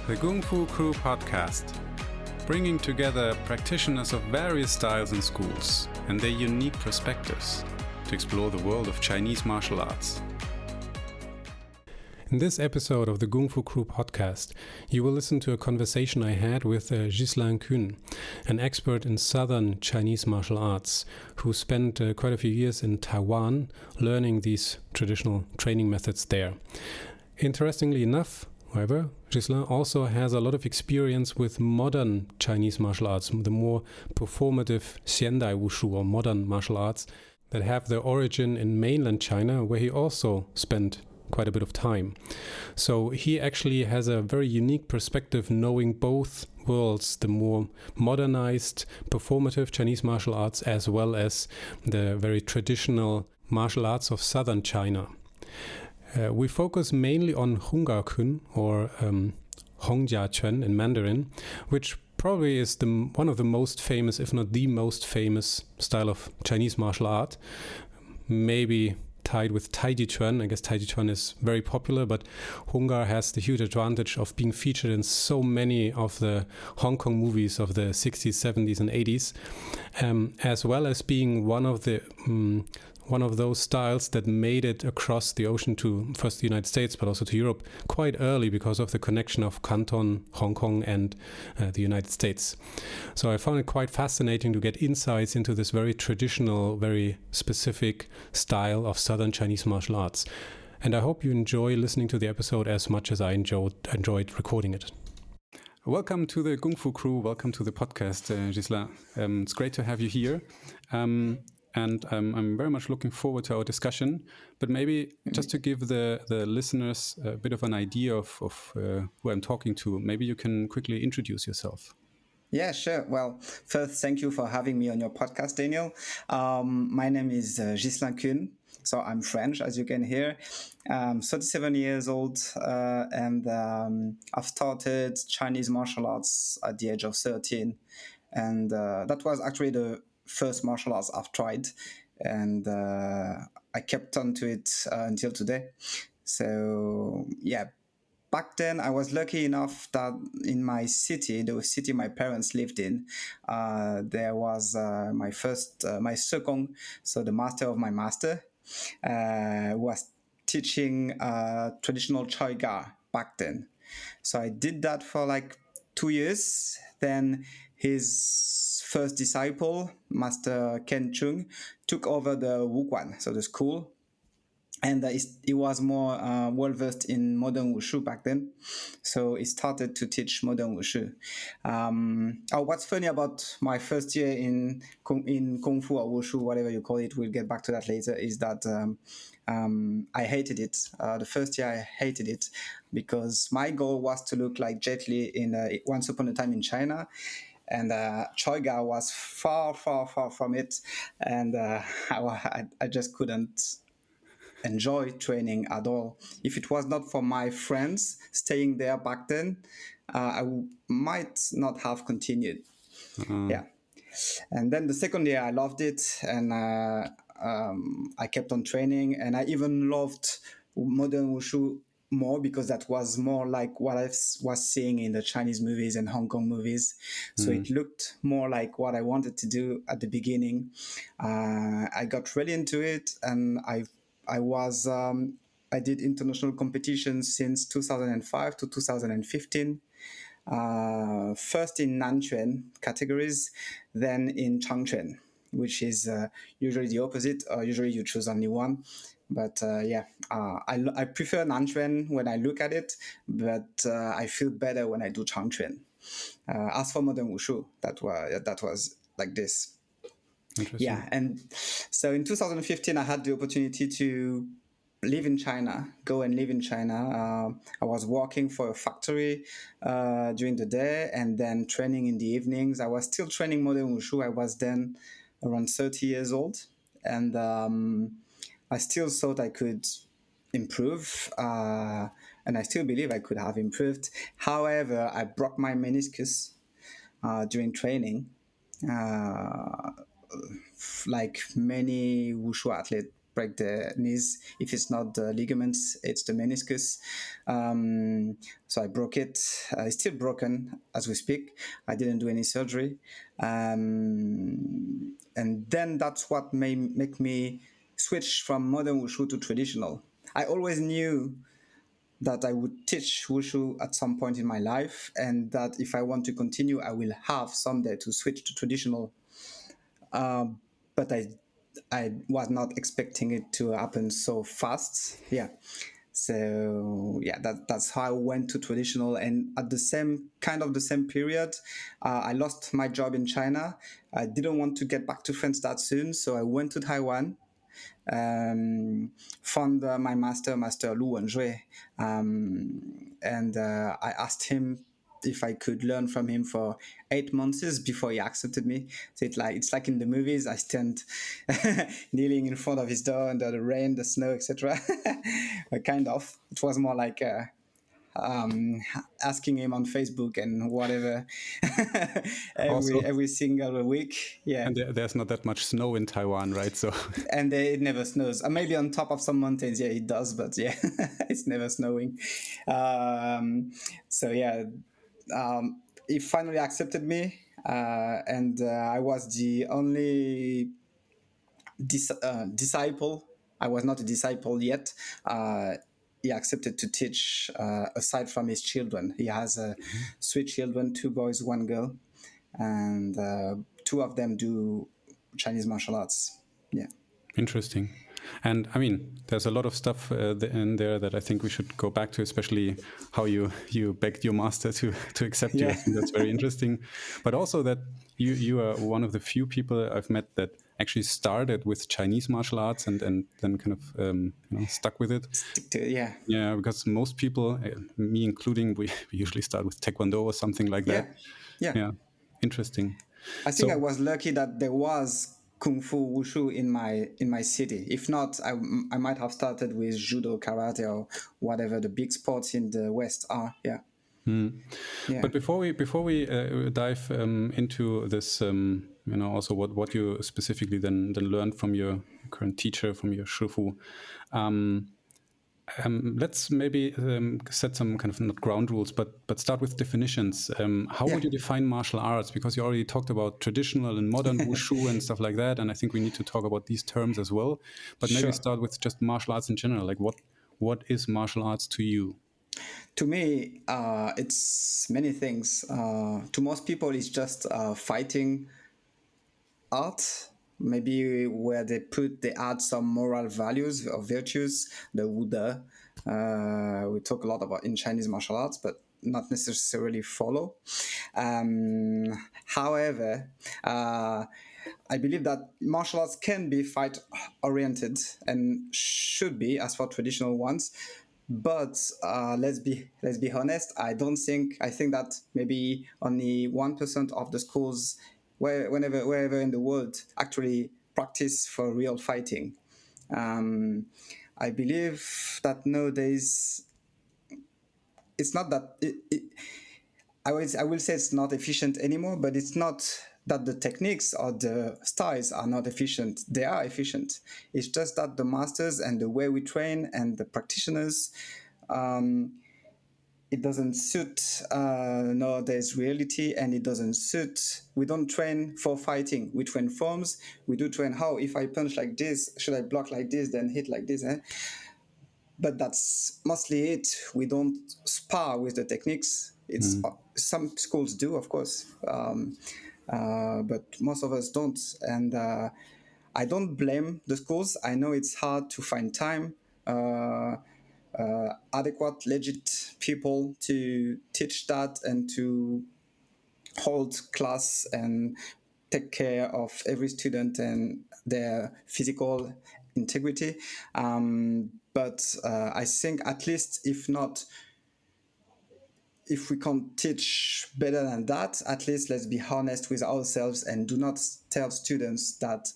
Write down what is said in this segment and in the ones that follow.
The Gongfu Crew podcast, bringing together practitioners of various styles and schools and their unique perspectives to explore the world of Chinese martial arts. In this episode of the Gongfu Crew podcast, you will listen to a conversation I had with Ghyslain Kuehn, an expert in southern Chinese martial arts, who spent quite a few years in Taiwan learning these traditional training methods there. Interestingly enough, however, Ghyslain also has a lot of experience with modern Chinese martial arts, the more performative Xiandai Wushu or modern martial arts that have their origin in mainland China, where he also spent quite a bit of time. So he actually has a very unique perspective, knowing both worlds, the more modernized, performative Chinese martial arts as well as the very traditional martial arts of southern China. We focus mainly on Hunggar or Hongjiaquan in Mandarin, which probably is one of the most famous, if not the most famous style of Chinese martial art. Maybe tied with Taijiquan. I guess Taijiquan is very popular, but Hunggar has the huge advantage of being featured in so many of the Hongkong movies of the 60s, 70s and 80s, as well as being one of those styles that made it across the ocean to first the United States, but also to Europe quite early because of the connection of Canton, Hongkong and the United States. So I found it quite fascinating to get insights into this very traditional, very specific style of Southern Chinese martial arts. And I hope you enjoy listening to the episode as much as I enjoyed recording it. Welcome to the Gongfu Crew. Welcome to the podcast, Ghyslain. It's great to have you here. And I'm very much looking forward to our discussion. But maybe just to give the listeners a bit of an idea of who I'm talking to, maybe you can quickly introduce yourself. Yeah, sure. Well, first, thank you for having me on your podcast, Daniel. My name is Ghyslain Kuehn. So I'm French, as you can hear. I'm 37 years old, and I've started Chinese martial arts at the age of 13. And that was actually the first martial arts I've tried, and I kept on to it until today. So yeah, back then I was lucky enough that in my city, the city my parents lived in, there was my second, so the master of my master, was teaching traditional Hunggar back then. So I did that for like 2 years. Then his first disciple, Master Canton, took over the Wuguan, so the school. And he was more well-versed in modern Wushu back then. So he started to teach modern Wushu. What's funny about my first year in Kung Fu or Wushu, whatever you call it, we'll get back to that later, is that I hated it. The first year I hated it because my goal was to look like Jet Li in Once Upon a Time in China. And Hunggar was far, far, far from it. And I just couldn't enjoy training at all. If it was not for my friends staying there back then, I might not have continued. Yeah. And then the second year I loved it, and I kept on training, and I even loved modern Wushu more because that was more like what I was seeing in the Chinese movies and Hong Kong movies. So it looked more like what I wanted to do at the beginning. I got really into it, and I did international competitions since 2005 to 2015. First in Nanquan categories, then in Changquan, which is usually the opposite. Usually you choose only one. But I prefer Nanquan when I look at it, but I feel better when I do Changquan. As for modern Wushu, that was like this. Yeah, and so in 2015, I had the opportunity to live in China, go and live in China. I was working for a factory during the day and then training in the evenings. I was still training modern Wushu. I was then around 30 years old, and I still thought I could improve, and I still believe I could have improved. However, I broke my meniscus during training. Like many Wushu athletes break the knees. If it's not the ligaments, it's the meniscus. So I broke it. It's still broken as we speak. I didn't do any surgery. And then that's what may make me switch from modern wushu to traditional. I always knew that I would teach wushu at some point in my life, and that if I want to continue, I will have someday to switch to traditional. But I was not expecting it to happen so fast. Yeah. So yeah, that's how I went to traditional. And at the same period, I lost my job in China. I didn't want to get back to France that soon, so I went to Taiwan. Found my master Lu Wenjue, and I asked him if I could learn from him for 8 months before he accepted me. So it's like in the movies. I stand kneeling in front of his door under the rain, the snow, etc. Kind of. It was more like asking him on Facebook and whatever Also, every single week. Yeah. and there's not that much snow in Taiwan, right? So And it never snows. Maybe on top of some mountains, yeah, it does, but yeah, it's never snowing. So yeah, he finally accepted me, and I was the only disciple. I was not a disciple yet. He accepted to teach aside from his children. He has 3 children, 2 boys, 1 girl, and 2 of them do Chinese martial arts. Yeah. interesting. And I mean, there's a lot of stuff in there that I think we should go back to, especially how you begged your master to accept you. I think that's very interesting. But also that you are one of the few people I've met that actually started with Chinese martial arts and then kind of stuck with it. Stick to it, yeah. Yeah, because most people, me including, we usually start with Taekwondo or something like that. Yeah, interesting. I think I was lucky that there was Kung Fu Wushu in my city. If not, I might have started with judo, karate, or whatever the big sports in the West are. Yeah. Yeah. But before we dive into this, also what you specifically then learned from your current teacher, from your shifu, let's maybe set some kind of not ground rules, but start with definitions. How would you define martial arts? Because you already talked about traditional and modern wushu and stuff like that, and I think we need to talk about these terms as well. But maybe start with just martial arts in general. Like what is martial arts to you? To me, it's many things. To most people, it's just fighting art, maybe where they add some moral values or virtues, the wude. We talk a lot about in Chinese martial arts, but not necessarily follow. However, I believe that martial arts can be fight oriented and should be as for traditional ones. But let's be honest. I think that maybe only 1% of the schools wherever in the world actually practice for real fighting. I believe that nowadays it's not that I will say it's not efficient anymore, but it's not that the techniques or the styles are not efficient. They are efficient. It's just that the masters and the way we train and the practitioners, it doesn't suit nowadays reality, and it doesn't suit. We don't train for fighting. We train forms. We do train how, if I punch like this, should I block like this, then hit like this? But that's mostly it. We don't spar with the techniques. It's some schools do, of course, but most of us don't. And I don't blame the schools. I know it's hard to find time, adequate, legit people to teach that and to hold class and take care of every student and their physical integrity. But I think at least if we can't teach better than that, at least let's be honest with ourselves and do not tell students that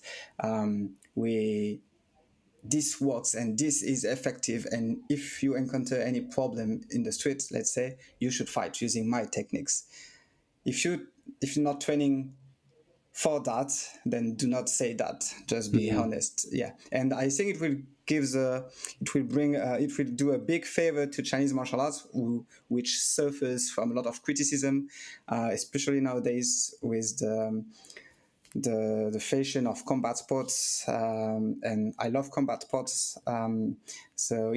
this works and this is effective, and if you encounter any problem in the street, let's say, you should fight using my techniques. If you're not training for that, then do not say that. Just be honest. Yeah, and I think it will it will do a big favor to Chinese martial arts, which suffers from a lot of criticism, especially nowadays with the fashion of combat sports, and I love combat sports. So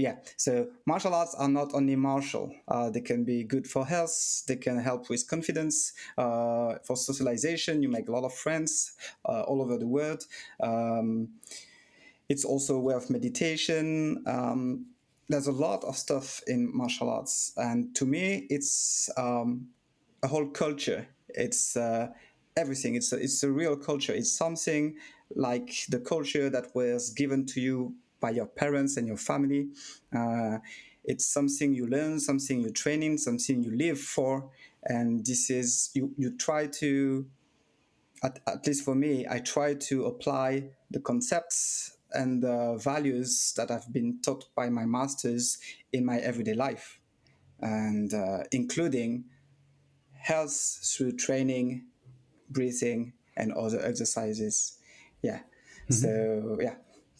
martial arts are not only martial. They can be good for health. They can help with confidence, for socialization. You make a lot of friends all over the world. It's also a way of meditation. There's a lot of stuff in martial arts, and to me, it's a whole culture. It's everything. It's a real culture. It's something like the culture that was given to you by your parents and your family. It's something you learn, something you train in, something you live for, and this is you try to. At least for me, I try to apply the concepts and the values that have been taught by my masters in my everyday life, and including health through training, breathing, and other exercises. Yeah. So yeah,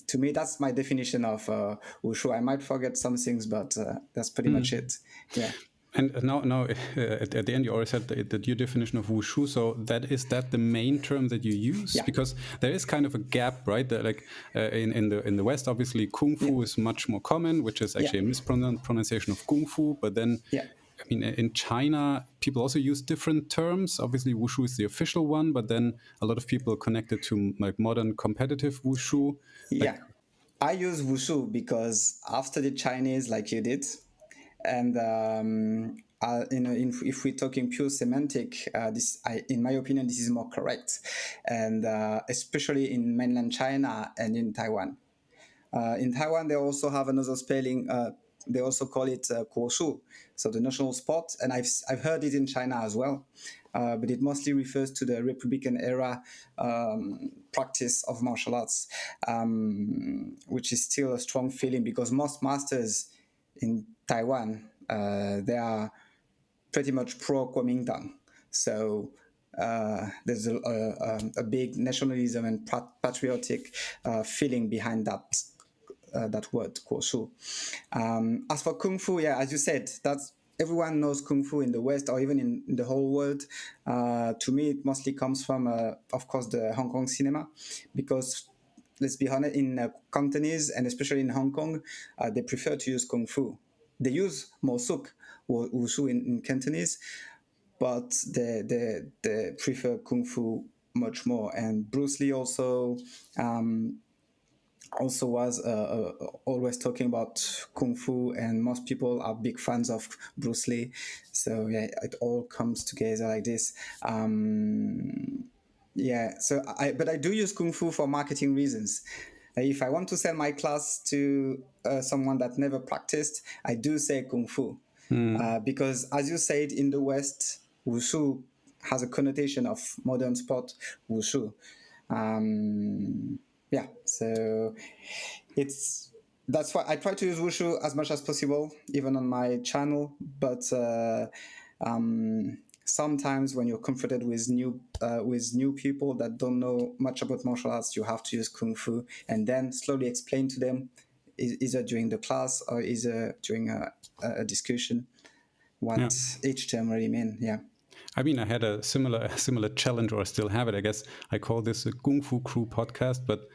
to me, that's my definition of wushu. I might forget some things, but that's pretty much it. Yeah. And now at the end, you already said that your definition of wushu. So is that the main term that you use? Yeah. Because there is kind of a gap, right? In the West, obviously, kung fu is much more common, which is actually a mispronunciation of kung fu. But then, I mean, in China, people also use different terms. Obviously, wushu is the official one, but then a lot of people connect it to like modern competitive wushu. I use wushu because after the Chinese, like you did, and if we're talking pure semantic, in my opinion, this is more correct, and especially in mainland China and in Taiwan. In Taiwan, they also have another spelling. They also call it kuoshu, so the national sport, and I've heard it in China as well, but it mostly refers to the Republican era practice of martial arts, which is still a strong feeling because most masters in Taiwan, they are pretty much pro Kuomintang. So there's a big nationalism and patriotic feeling behind that word, kuoshu. As for kung fu, as you said, that's everyone knows kung fu in the West or even in the whole world. To me, it mostly comes from, of course, the Hong Kong cinema, because let's be honest, in Cantonese and especially in Hong Kong, they prefer to use kung fu. They use mo suk, wushu in Cantonese, but they prefer kung fu much more. And Bruce Lee also was always talking about kung fu, and most people are big fans of Bruce Lee. So yeah, it all comes together like this. But I do use kung fu for marketing reasons. If I want to sell my class to someone that never practiced, I do say kung fu, because as you said, in the West, wushu has a connotation of modern sport wushu. So that's why I try to use wushu as much as possible, even on my channel. But sometimes when you're confronted with new people that don't know much about martial arts, you have to use kung fu and then slowly explain to them, either during the class or either during a discussion, what each term really mean. Yeah. I mean, I had a similar challenge, or I still have it. I guess I call this a Gongfu Crew podcast, but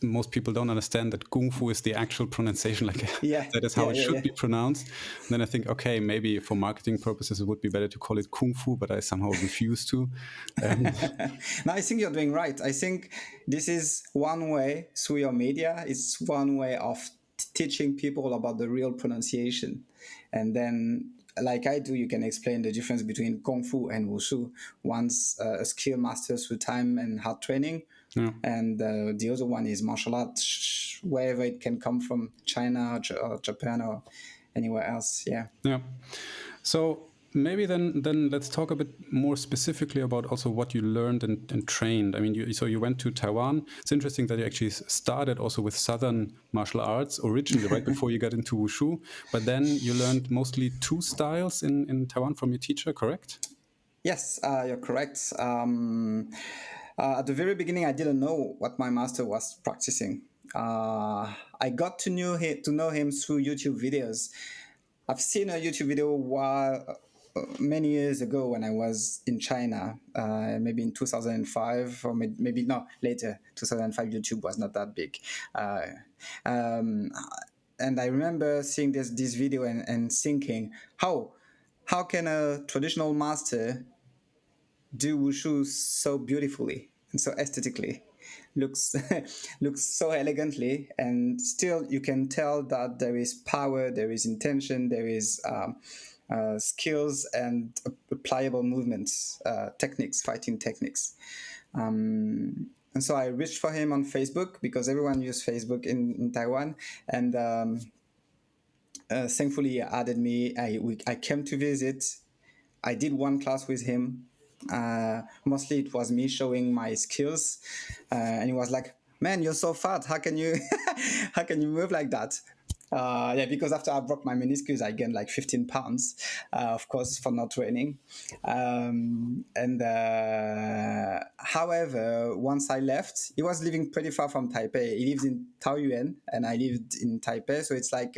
most people don't understand that Gongfu is the actual pronunciation, that is how it should be pronounced. And then I think, okay, maybe for marketing purposes, it would be better to call it Kung Fu, but I somehow refuse to. No, I think you're doing right. I think this is one way through your media. It's one way of teaching people about the real pronunciation. And then, like I do, you can explain the difference between Kung Fu and Wushu. One's a skill mastered through time and hard training. And the other one is martial arts, wherever it can come from, China or Japan or anywhere else. Yeah. So maybe then let's talk a bit more specifically about also what you learned and trained. I mean, you went to Taiwan. It's interesting that you actually started also with Southern martial arts originally, right before you got into Wushu. But then you learned mostly two styles in Taiwan from your teacher, correct? Yes, you're correct. At the very beginning, I didn't know what my master was practicing. I got to know him through YouTube videos. I've seen a YouTube video many years ago when I was in China, maybe in 2005 or maybe no later. 2005 YouTube was not that big, um, and I remember seeing this video and thinking how can a traditional master do wushu so beautifully and so aesthetically, looks looks so elegantly, and still you can tell that there is power, there is intention, there is skills and pliable movements, techniques, fighting techniques. And so I reached for him on Facebook because everyone used Facebook in Taiwan, and thankfully he added me. I came to visit. I did one class with him. Mostly it was me showing my skills, and he was like, "Man, you're so fat. How can you, how can you move like that?" Yeah, because after I broke my meniscus, I gained like 15 pounds, of course, for not training. However, once I left, he was living pretty far from Taipei. He lives in Taoyuan, and I lived in Taipei, so it's like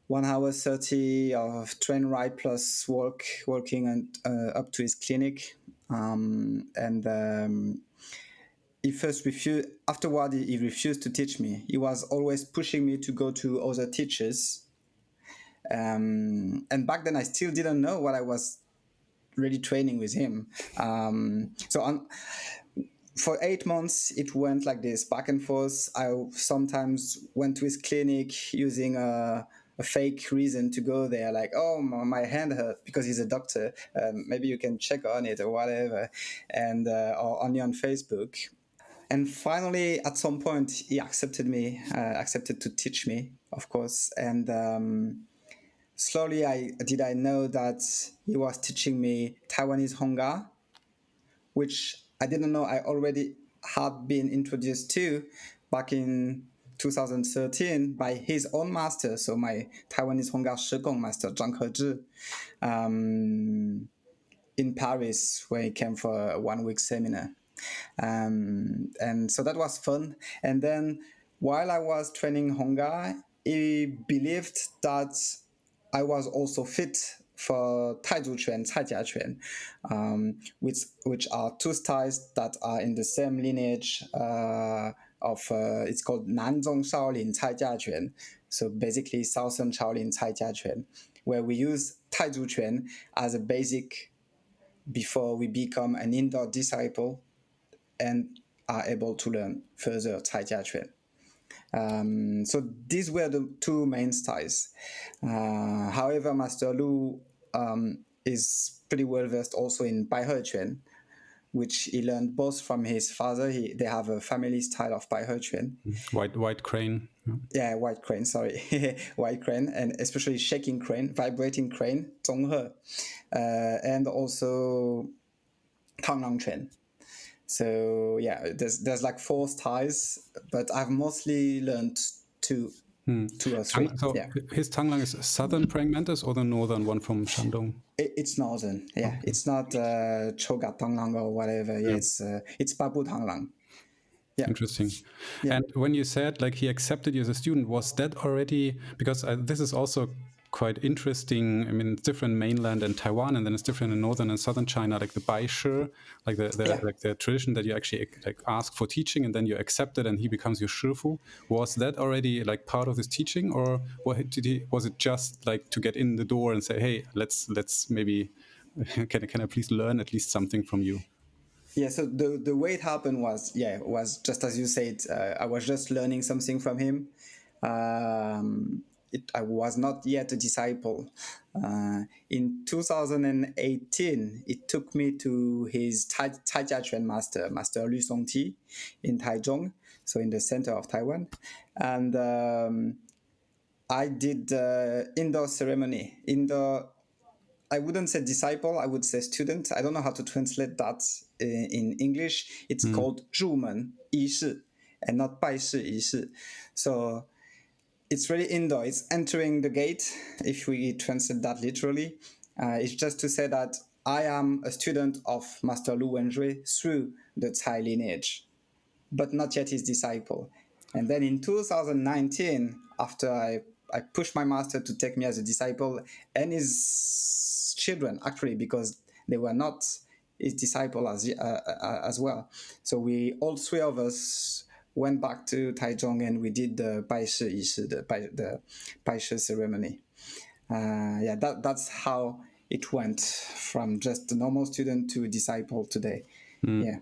1 hour 30 of train ride plus walking and up to his clinic. He first refused. Afterward, he refused to teach me. He was always pushing me to go to other teachers. And back then, I still didn't know what I was really training with him. For 8 months, it went like this, back and forth. I sometimes went to his clinic using a fake reason to go there, like, oh, my hand hurt, because he's a doctor. Maybe you can check on it or whatever, and or only on Facebook. And finally, at some point, he accepted to teach me, of course. And slowly, I know that he was teaching me Taiwanese Hunggar, which I didn't know I already had been introduced to back in 2013 by his own master, so my Taiwanese Honggar Shigong master, Zhang Hezhi, in Paris, where he came for a 1 week seminar. And so that was fun. And then while I was training Honggar, he believed that I was also fit for Taizu Quan, Caijia Quan, which are two styles that are in the same lineage of it's called Nanzong Shaolin Caijia Quan. So basically Southern Shaolin Caijia Quan, where we use Taizu Quan as a basic before we become an indoor disciple and are able to learn further Caijia Quan. So these were the two main styles. However, Master Lu is pretty well versed also in Baihe Quan, which he learned both from his father. They have a family style of Baihe Quan. White crane. Yeah, white crane, sorry. White crane, and especially shaking crane, vibrating crane, Zhonghe, and also Tanglang Quan. So yeah, there's like 4 styles, but I've mostly learned 2 or 3. So yeah. His Tanglang is southern praying mantis or the northern one from Shandong? It's northern. Yeah, okay. It's not Choga Tanglang or whatever. Yeah, it's Babu Tanglang. Yeah. Interesting. Yeah. And when you said like he accepted you as a student, was that already, because this is also quite interesting. I mean, it's different mainland and Taiwan, and then it's different in northern and southern China, like the Baishi, like the tradition that you actually like ask for teaching and then you accept it and he becomes your shifu. Was that already like part of his teaching, or was it just like to get in the door and say, hey, let's maybe can I please learn at least something from you? Yeah, so the way it happened was just as you said. I was just learning something from him. I was not yet a disciple. In 2018, it took me to his Caijia Quan master, Master Lu Songti, in Taichung, so in the center of Taiwan. And I did indoor ceremony. I wouldn't say disciple, I would say student. I don't know how to translate that in English. It's called 入门仪式 and not 拜师仪式. So it's really indoor. It's entering the gate, if we translate that literally. It's just to say that I am a student of Master Lu Wenjue through the Tsai lineage, but not yet his disciple. And then in 2019, after I pushed my master to take me as a disciple and his children, actually, because they were not his disciple as well. So we, all three of us, went back to Taichung and we did the Baishi Yishi, the Baishi ceremony. That's how it went from just a normal student to a disciple today. Yeah.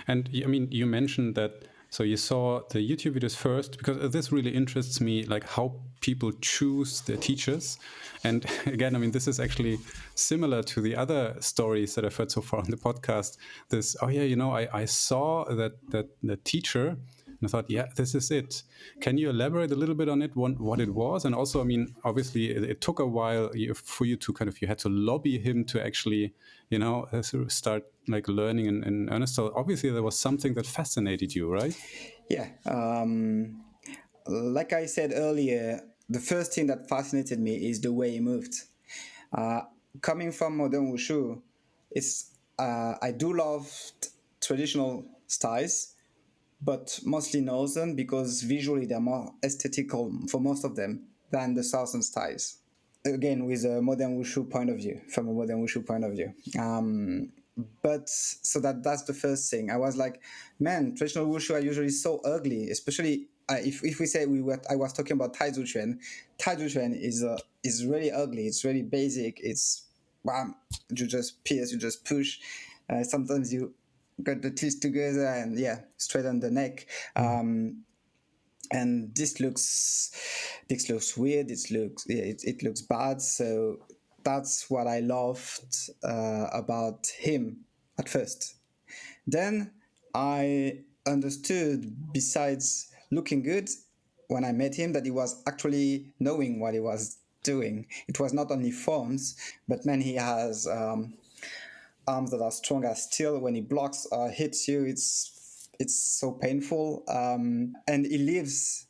And I mean, you mentioned that, so you saw the YouTube videos first, because this really interests me, like how people choose their teachers. And again, I mean, this is actually similar to the other stories that I've heard so far on the podcast. This, oh yeah, you know, I saw that the teacher, and I thought, yeah, this is it. Can you elaborate a little bit on it, what it was? And also, I mean, obviously, it took a while for you to you had to lobby him to actually, you know, start like learning in earnest. So obviously, there was something that fascinated you, right? Yeah. Like I said earlier, the first thing that fascinated me is the way he moved. Coming from modern wushu, I do love traditional styles, but mostly northern because visually they're more aesthetical for most of them than the southern styles. Again, with a modern wushu point of view, from a modern wushu point of view. But so that's the first thing. I was like, man, traditional wushu are usually so ugly, especially if we say I was talking about Taizuquan. Taizuquan is really ugly. It's really basic. It's bam, you just pierce, you just push. Sometimes you got the teeth together and straight on the neck. And this looks weird. It looks bad. So that's what I loved about him at first. Then I understood, besides looking good, when I met him, that he was actually knowing what he was doing. It was not only forms, but man, he has arms that are strong as steel. When he blocks or hits you, it's so painful. And he lives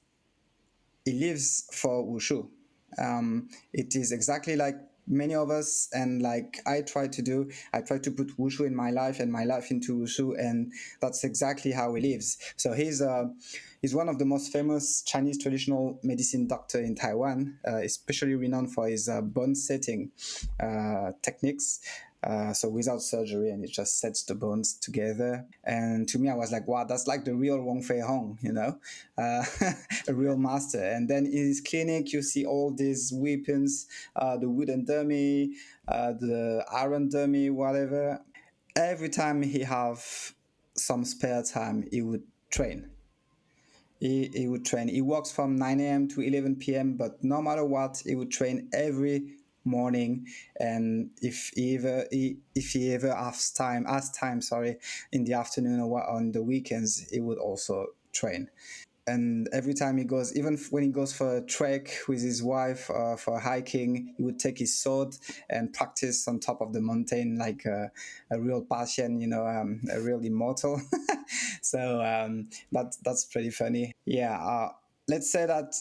for wushu. It is exactly like many of us, and like I try to do. I try to put wushu in my life and my life into wushu, and that's exactly how he lives. So he's one of the most famous Chinese traditional medicine doctor in Taiwan, especially renowned for his bone setting techniques. So without surgery, and it just sets the bones together. And to me, I was like, wow, that's like the real Wong Fei Hong, you know, a real master. And then in his clinic, you see all these weapons, the wooden dummy, the iron dummy, whatever. Every time he have some spare time, he would train. He would train. He works from 9 a.m. to 11 p.m., but no matter what, he would train every morning. And if he ever has time, in the afternoon or on the weekends, he would also train. And every time he goes, even when he goes for a trek with his wife for hiking, he would take his sword and practice on top of the mountain like a real Parthian, a real immortal. So that's pretty funny. Yeah, let's say that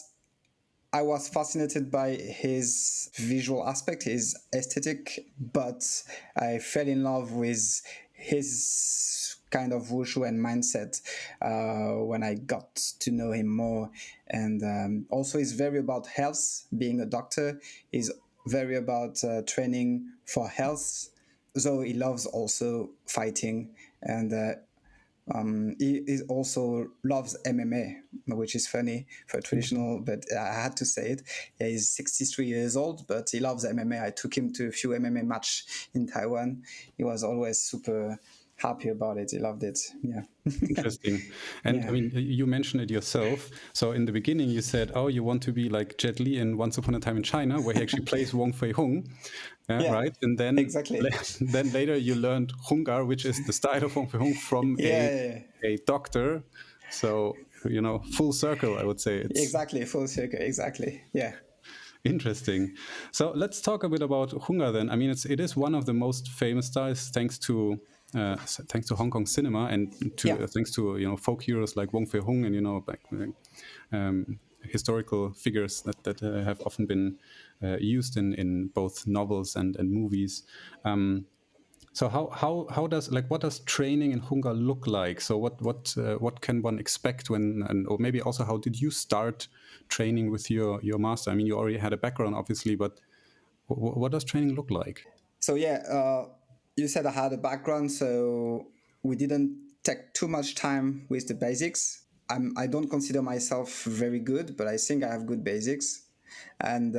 I was fascinated by his visual aspect, his aesthetic, but I fell in love with his kind of wushu and mindset when I got to know him more. And also, he's very about health. Being a doctor, he's very about training for health. So he loves also fighting, and he also loves MMA, which is funny for traditional, but I had to say it. Yeah, he's 63 years old, but he loves MMA. I took him to a few MMA match in Taiwan. He was always super happy about it. He loved it. Yeah. Interesting. And I mean, you mentioned it yourself. So in the beginning, you said, oh, you want to be like Jet Li in Once Upon a Time in China, where he actually plays Wong Fei Hung, right? And then, exactly. Then later you learned Hunggar, which is the style of Wong Fei Hung from a doctor. So, full circle, I would say. Exactly, full circle, exactly. Yeah. Interesting. So let's talk a bit about Hunggar then. I mean, it is one of the most famous styles thanks to Hong Kong cinema and thanks to folk heroes like Wong Fei Hung and historical figures that have often been used in both novels and movies. So how does what does training in Hunggar look like? So what can one expect when, and or maybe also how did you start training with your master? I mean, you already had a background, obviously, but what does training look like? So yeah, you said I had a background, so we didn't take too much time with the basics. I don't consider myself very good, but I think I have good basics, and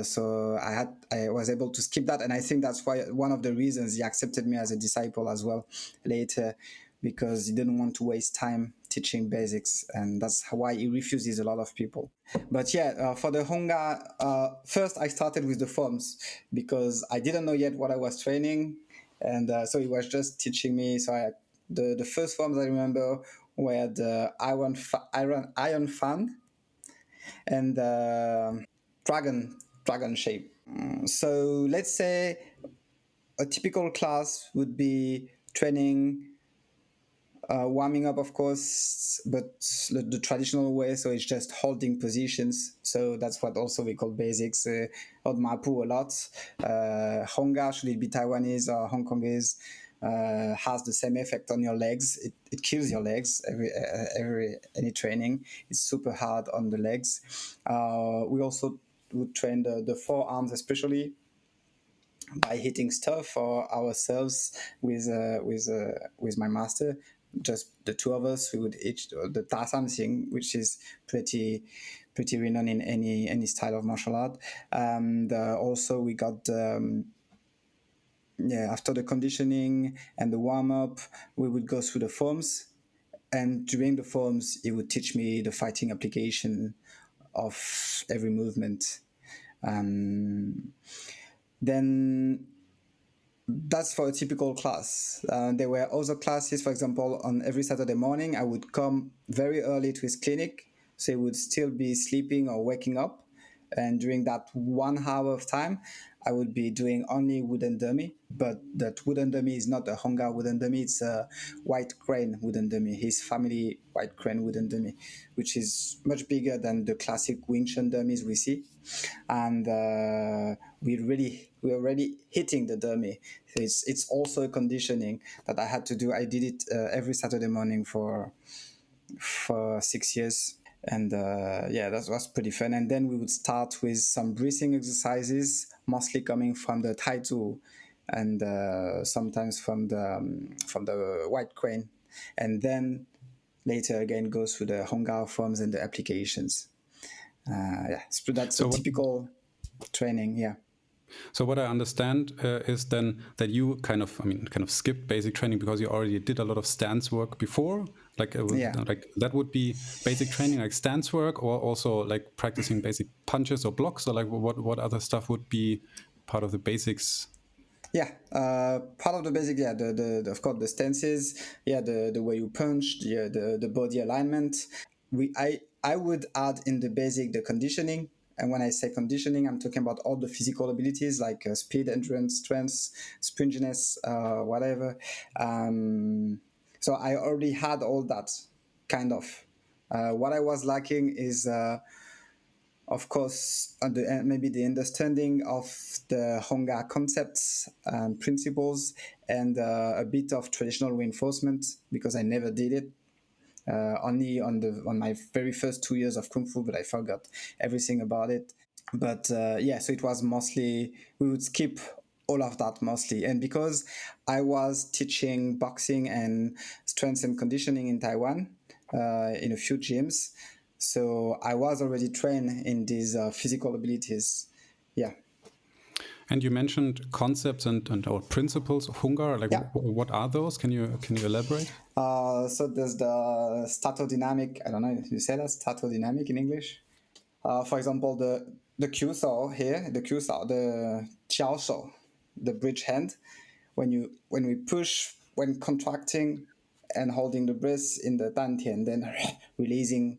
so I was able to skip that, and I think that's why one of the reasons he accepted me as a disciple as well later, because he didn't want to waste time teaching basics, and that's why he refuses a lot of people. But yeah, for the Hongga, first I started with the forms because I didn't know yet what I was training, and so he was just teaching me. So the first forms I remember were the iron fan and dragon shape. So let's say a typical class would be training, warming up, of course, but the traditional way. So it's just holding positions. So that's what also we call basics. Odd Mapu a lot. Honggar, should it be Taiwanese or Hongkongese, has the same effect on your legs. It kills your legs. Any training is super hard on the legs. We also would train the forearms, especially by hitting stuff for ourselves with my master. Just the two of us, we would each the ta something, which is pretty renowned in any style of martial art. And also we got after the conditioning and the warm up, we would go through the forms, and during the forms, he would teach me the fighting application of every movement. Then that's for a typical class. There were other classes, for example, on every Saturday morning, I would come very early to his clinic, so he would still be sleeping or waking up. And during that 1 hour of time, I would be doing only wooden dummy. But that wooden dummy is not a Hunggar wooden dummy, it's a white crane wooden dummy, his family white crane wooden dummy, which is much bigger than the classic Wing Chun dummies we see. And we're already hitting the dummy. It's also a conditioning that I had to do. I did it every Saturday morning for 6 years, and that was pretty fun. And then we would start with some breathing exercises, mostly coming from the Taizu, and sometimes from the white crane, and then later again go through the Honggar forms and the applications. So that's a typical training. Yeah. So what I understand is then that you kind of skipped basic training because you already did a lot of stance work before. Like that would be basic training, like stance work, or also like practicing basic punches or blocks, or like what other stuff would be part of the basics? Yeah, part of the basic, the of course the stances, the way you punch, the body alignment. I would add in the basic the conditioning, and when I say conditioning, I'm talking about all the physical abilities like speed, endurance, strength, springiness, whatever. So I already had all that, kind of. What I was lacking is of course, maybe the understanding of the Honggar concepts and principles, and a bit of traditional reinforcement, because I never did it. Only on my very first 2 years of Kung Fu, but I forgot everything about it. But so it was mostly, we would skip all of that mostly. And because I was teaching boxing and strength and conditioning in Taiwan, in a few gyms, so I was already trained in these physical abilities. Yeah. And you mentioned concepts and or principles of Hunggar. Like, what are those? Can you elaborate? So there's the statodynamic. I don't know if you say that, statodynamic in English. For example, the Q saw here, the Q saw, the Jiao Shou, the bridge hand. When we push, when contracting and holding the breath in the dantian, then releasing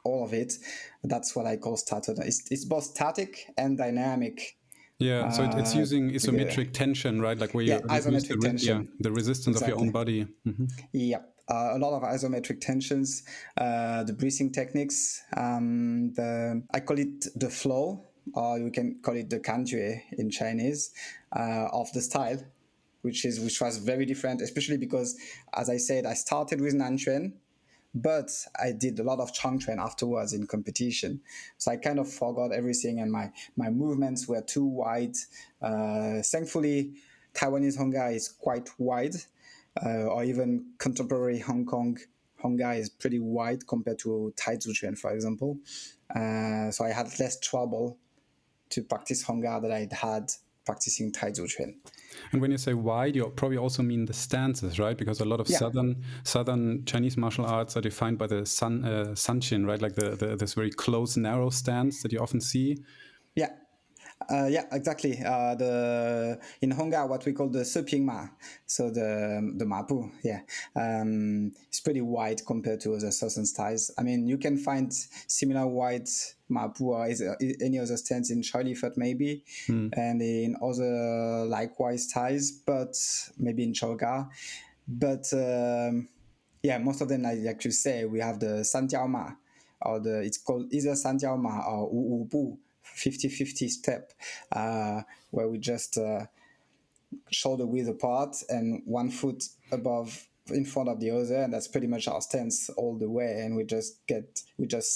all of it. That's what I call static. It's both static and dynamic. Yeah, so it's using isometric tension, right? Like where you reduce the resistance of your own body. Mm-hmm. Yeah, a lot of isometric tensions, the breathing techniques. I call it the flow, or you can call it the kanjue in Chinese, of the style. which was very different, especially because, as I said, I started with Nanquan, but I did a lot of Chongquan afterwards in competition. So I kind of forgot everything, and my movements were too wide. Thankfully, Taiwanese Hunggar is quite wide, or even contemporary Hong Kong Hunggar is pretty wide compared to Taizuquan, for example. So I had less trouble to practice Hunggar that I'd had practicing Taizuquan. And when you say wide, you probably also mean the stances, right? Because a lot of southern Chinese martial arts are defined by the sanchin, right? Like this very close, narrow stance that you often see. Yeah. Exactly. In Hunggar, what we call the Sepingma, so the mapu, it's pretty wide compared to other southern styles. I mean, you can find similar wide mapu or any other stance in Chalifat maybe, and in other likewise styles, but maybe in Cholga. But most of them, like you say, we have the Sanjiaoma, or it's called either Sanjiaoma or Wu Bu. 50-50 step, where we just shoulder width apart and 1 foot above in front of the other, and that's pretty much our stance all the way, and we just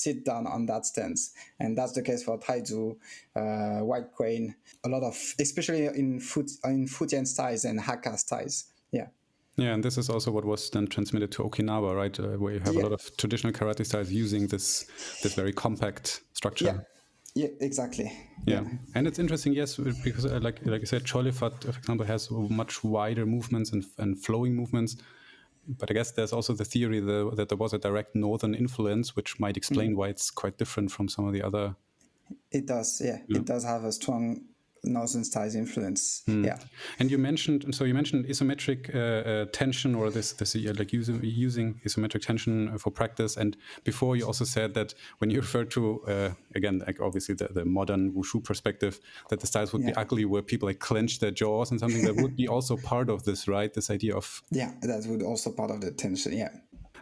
sit down on that stance. And that's the case for Taizu, White Kuehn, a lot of, especially in Fujian styles and Hakka styles. Yeah, and this is also what was then transmitted to Okinawa, right? Where you have a lot of traditional karate styles using this very compact structure. Yeah, exactly. Yeah, and it's interesting, yes, because like I said, Cholifat, for example, has much wider movements and flowing movements. But I guess there's also the theory that there was a direct northern influence, which might explain why it's quite different from some of the other. It does, It does have a strong northern styles influence. Yeah. And you mentioned isometric tension, or this like using isometric tension for practice. And before you also said that when you refer to again, like obviously the modern wushu perspective, that the styles would be ugly, where people like clench their jaws and something that would be also part of this, right? This idea of that would also part of the tension. Yeah.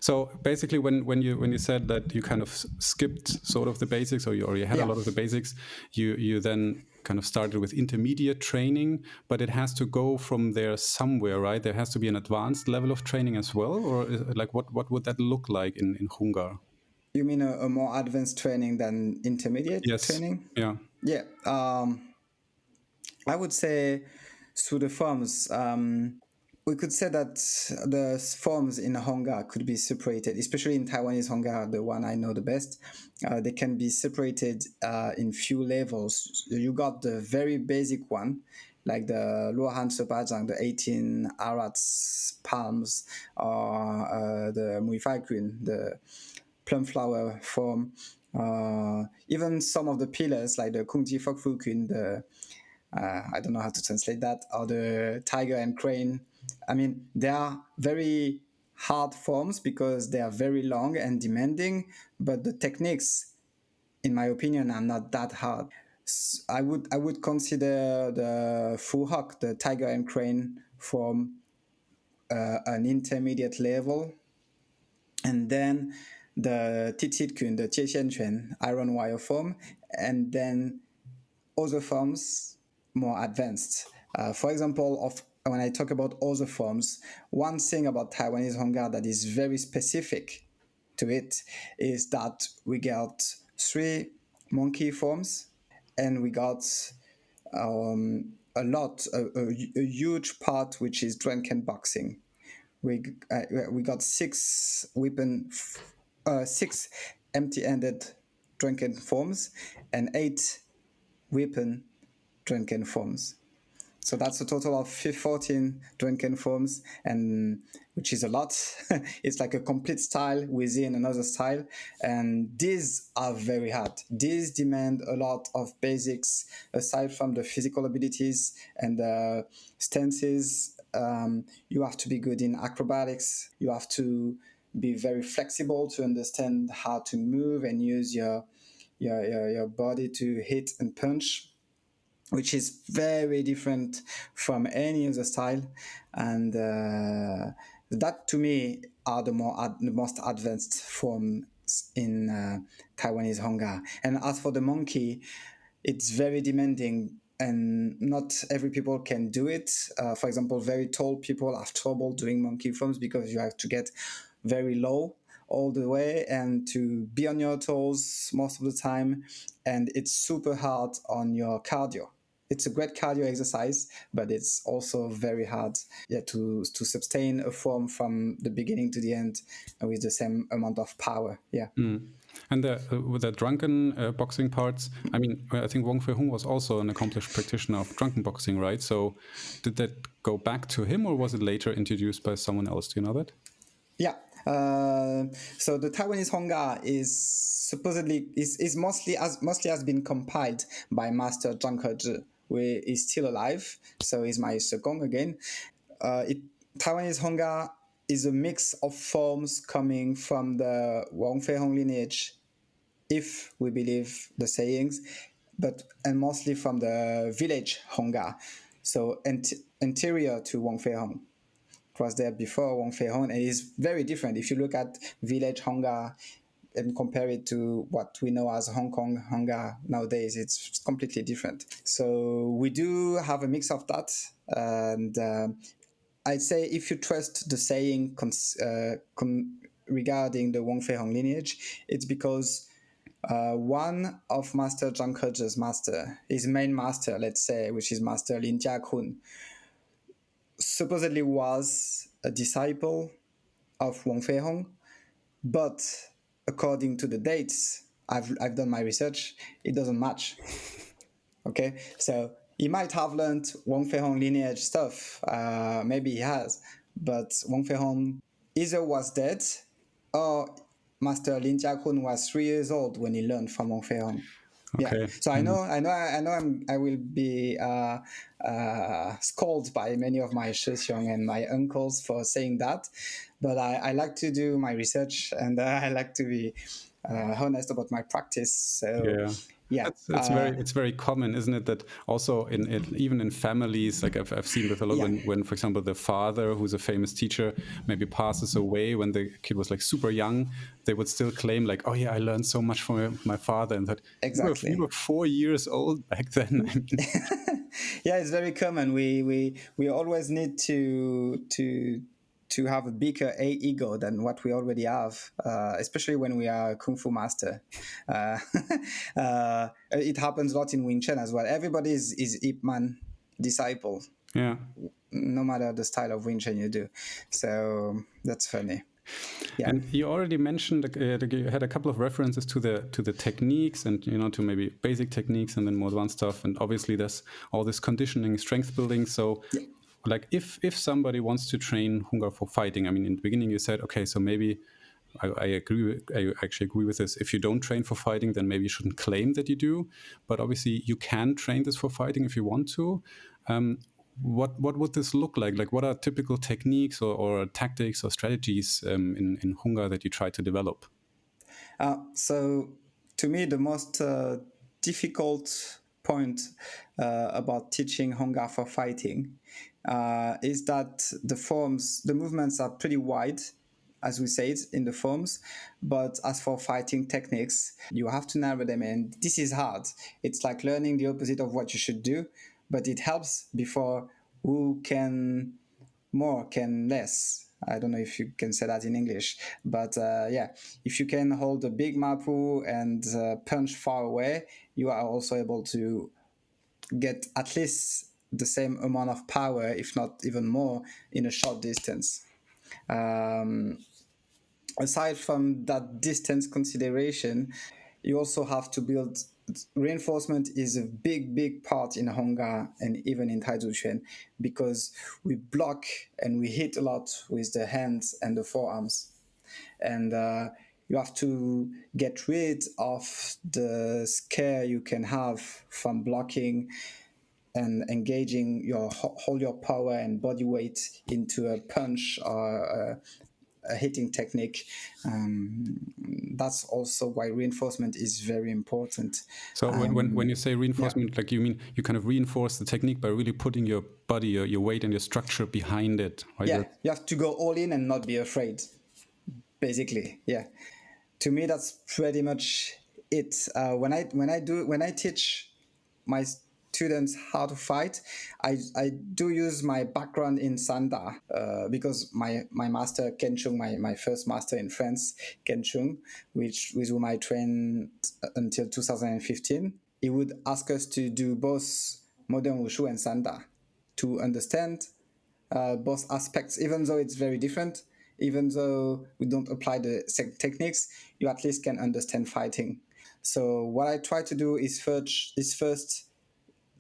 So basically, when you said that you kind of skipped sort of the basics, or you had a lot of the basics, you then kind of started with intermediate training, but it has to go from there somewhere, right? There has to be an advanced level of training as well, or like what would that look like in Hunggar? You mean a more advanced training than intermediate training? Yeah. Yeah. I would say through the forms. We could say that the forms in Honggar could be separated, especially in Taiwanese Honggar, the one I know the best. They can be separated in few levels. You got the very basic one, like the Luohan Sepajang, the 18 Arats palms, or the Muifai Kuehn, the plum flower form. Even some of the pillars, like the Kungji Fokfu Kuehn, the I don't know how to translate that, or the tiger and crane. I mean, they are very hard forms because they are very long and demanding, but the techniques, in my opinion, are not that hard. I would consider the Fu Hok, the tiger and crane form, an intermediate level, and then the Titit Kun, the Jiexian Quan, iron wire form, and then other forms more advanced. For example, when I talk about other forms, one thing about Taiwanese Honggar that is very specific to it is that we got 3 monkey forms, and we got a huge part which is drunken boxing. We got 6 empty-handed drunken forms and 8 weapon drunken forms. So that's a total of 14 drunken forms, and which is a lot. It's like a complete style within another style, and these are very hard. These demand a lot of basics aside from the physical abilities and the stances. You have to be good in acrobatics. You have to be very flexible to understand how to move and use your body to hit and punch, which is very different from any other style. And that to me are the most advanced forms in Taiwanese Honggar. And as for the monkey, it's very demanding and not every people can do it. For example, very tall people have trouble doing monkey forms because you have to get very low all the way and to be on your toes most of the time, and it's super hard on your cardio. It's a great cardio exercise, but it's also very hard, to sustain a form from the beginning to the end with the same amount of power. Yeah. And with the drunken boxing parts, I mean, I think Wong Fei-hung was also an accomplished practitioner of drunken boxing, right? So did that go back to him, or was it later introduced by someone else? Do you know that? Yeah. So the Taiwanese Hunggar is supposedly is mostly has been compiled by Master Zhang Hezhi, who is still alive. So he's my second again. Taiwanese Hunggar is a mix of forms coming from the Wong Fei-hung lineage, if we believe the sayings, and mostly from the village Hunggar, so anterior to Wong Fei-hung. It was there before Wong Fei-hung, and it's very different. If you look at village Hunggar and compare it to what we know as Hong Kong Hunggar nowadays, it's completely different. So we do have a mix of that, and I'd say if you trust the saying regarding the Wong Fei-hung lineage, it's because one of Master Zhang Hezhi's master, his main master, let's say, which is Master Lin Jiakun, supposedly was a disciple of Wong Fei-hung, but according to the dates, I've done my research, it doesn't match. Okay, so he might have learned Wong Fei-hung lineage stuff, maybe he has, but Wong Fei-hung either was dead or Master Lin Jiakun was 3 years old when he learned from Wong Fei-hung. Okay. Yeah, so I will be scolded by many of my Shesiong and my uncles for saying that, but I like to do my research, and I like to be honest about my practice. So yeah, it's very common, isn't it? That also even in families, like I've seen this a lot, when for example the father, who's a famous teacher, maybe passes away when the kid was like super young, they would still claim like, oh yeah, I learned so much from my father, and that exactly. you were 4 years old back then. I mean. Yeah, it's very common. We always need to have a bigger ego than what we already have, especially when we are a Kung Fu master. It happens a lot in Wing Chun as well. Everybody is Ip Man disciple. Yeah. No matter the style of Wing Chun you do. So that's funny. Yeah. And you already mentioned you had a couple of references to the techniques, and to maybe basic techniques and then more advanced stuff. And obviously there's all this conditioning, strength building. So like if somebody wants to train Hunggar for fighting, I mean, in the beginning you said, okay, so maybe I actually agree with this. If you don't train for fighting, then maybe you shouldn't claim that you do. But obviously you can train this for fighting if you want to. What would this look like? Like, what are typical techniques or tactics or strategies in Hunggar that you try to develop? So, to me, the most difficult point about teaching Hunggar for fighting is that the movements are pretty wide, as we said in the forms, but as for fighting techniques, you have to narrow them, and this is hard. It's like learning the opposite of what you should do, but it helps before who can more, can less. I don't know if you can say that in English, but if you can hold a big mapu and punch far away, you are also able to get at least the same amount of power, if not even more, in a short distance. Aside from that distance consideration, you also have to build reinforcement. Is a big part in Honggar and even in Taizu Chuan, because we block and we hit a lot with the hands and the forearms, and you have to get rid of the scare you can have from blocking and engaging all your power and body weight into a punch or a hitting technique. That's also why reinforcement is very important. So when you say reinforcement, like you mean you kind of reinforce the technique by really putting your body, your weight and your structure behind it, right? Yeah, you have to go all in and not be afraid, basically. Yeah, to me that's pretty much it. When I teach my students how to fight, I do use my background in Sanda because my master Ken Chung, my first master in France, Ken Chung, with whom I trained until 2015, he would ask us to do both modern wushu and Sanda to understand both aspects, even though it's very different. Even though we don't apply the techniques, you at least can understand fighting. So what I try to do is first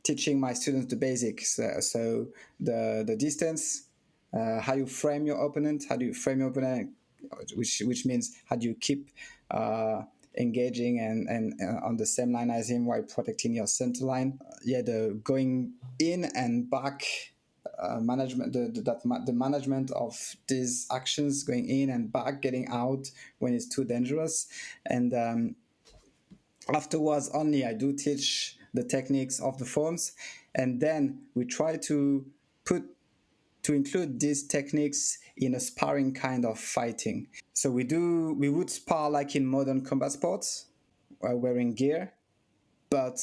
teaching my students the basics. So the distance, how you frame your opponent, which means how do you keep engaging and on the same line as him while protecting your center line. The going in and back management, the management of these actions, going in and back, getting out when it's too dangerous, and afterwards only I do teach the techniques of the forms, and then we try to include these techniques in a sparring kind of fighting. So we would spar like in modern combat sports, wearing gear, but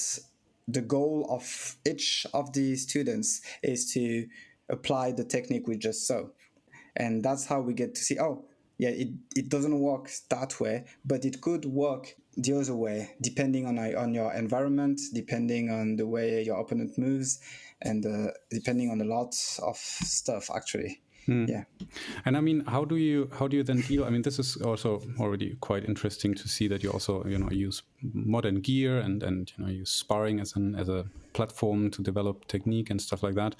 the goal of each of the students is to apply the technique we just saw. And that's how we get to see, it doesn't work that way, but it could work the other way, depending on your environment, depending on the way your opponent moves, and depending on a lot of stuff, actually. Yeah. And I mean, how do you then deal? I mean, this is also already quite interesting to see that you also use modern gear and use sparring as a platform to develop technique and stuff like that.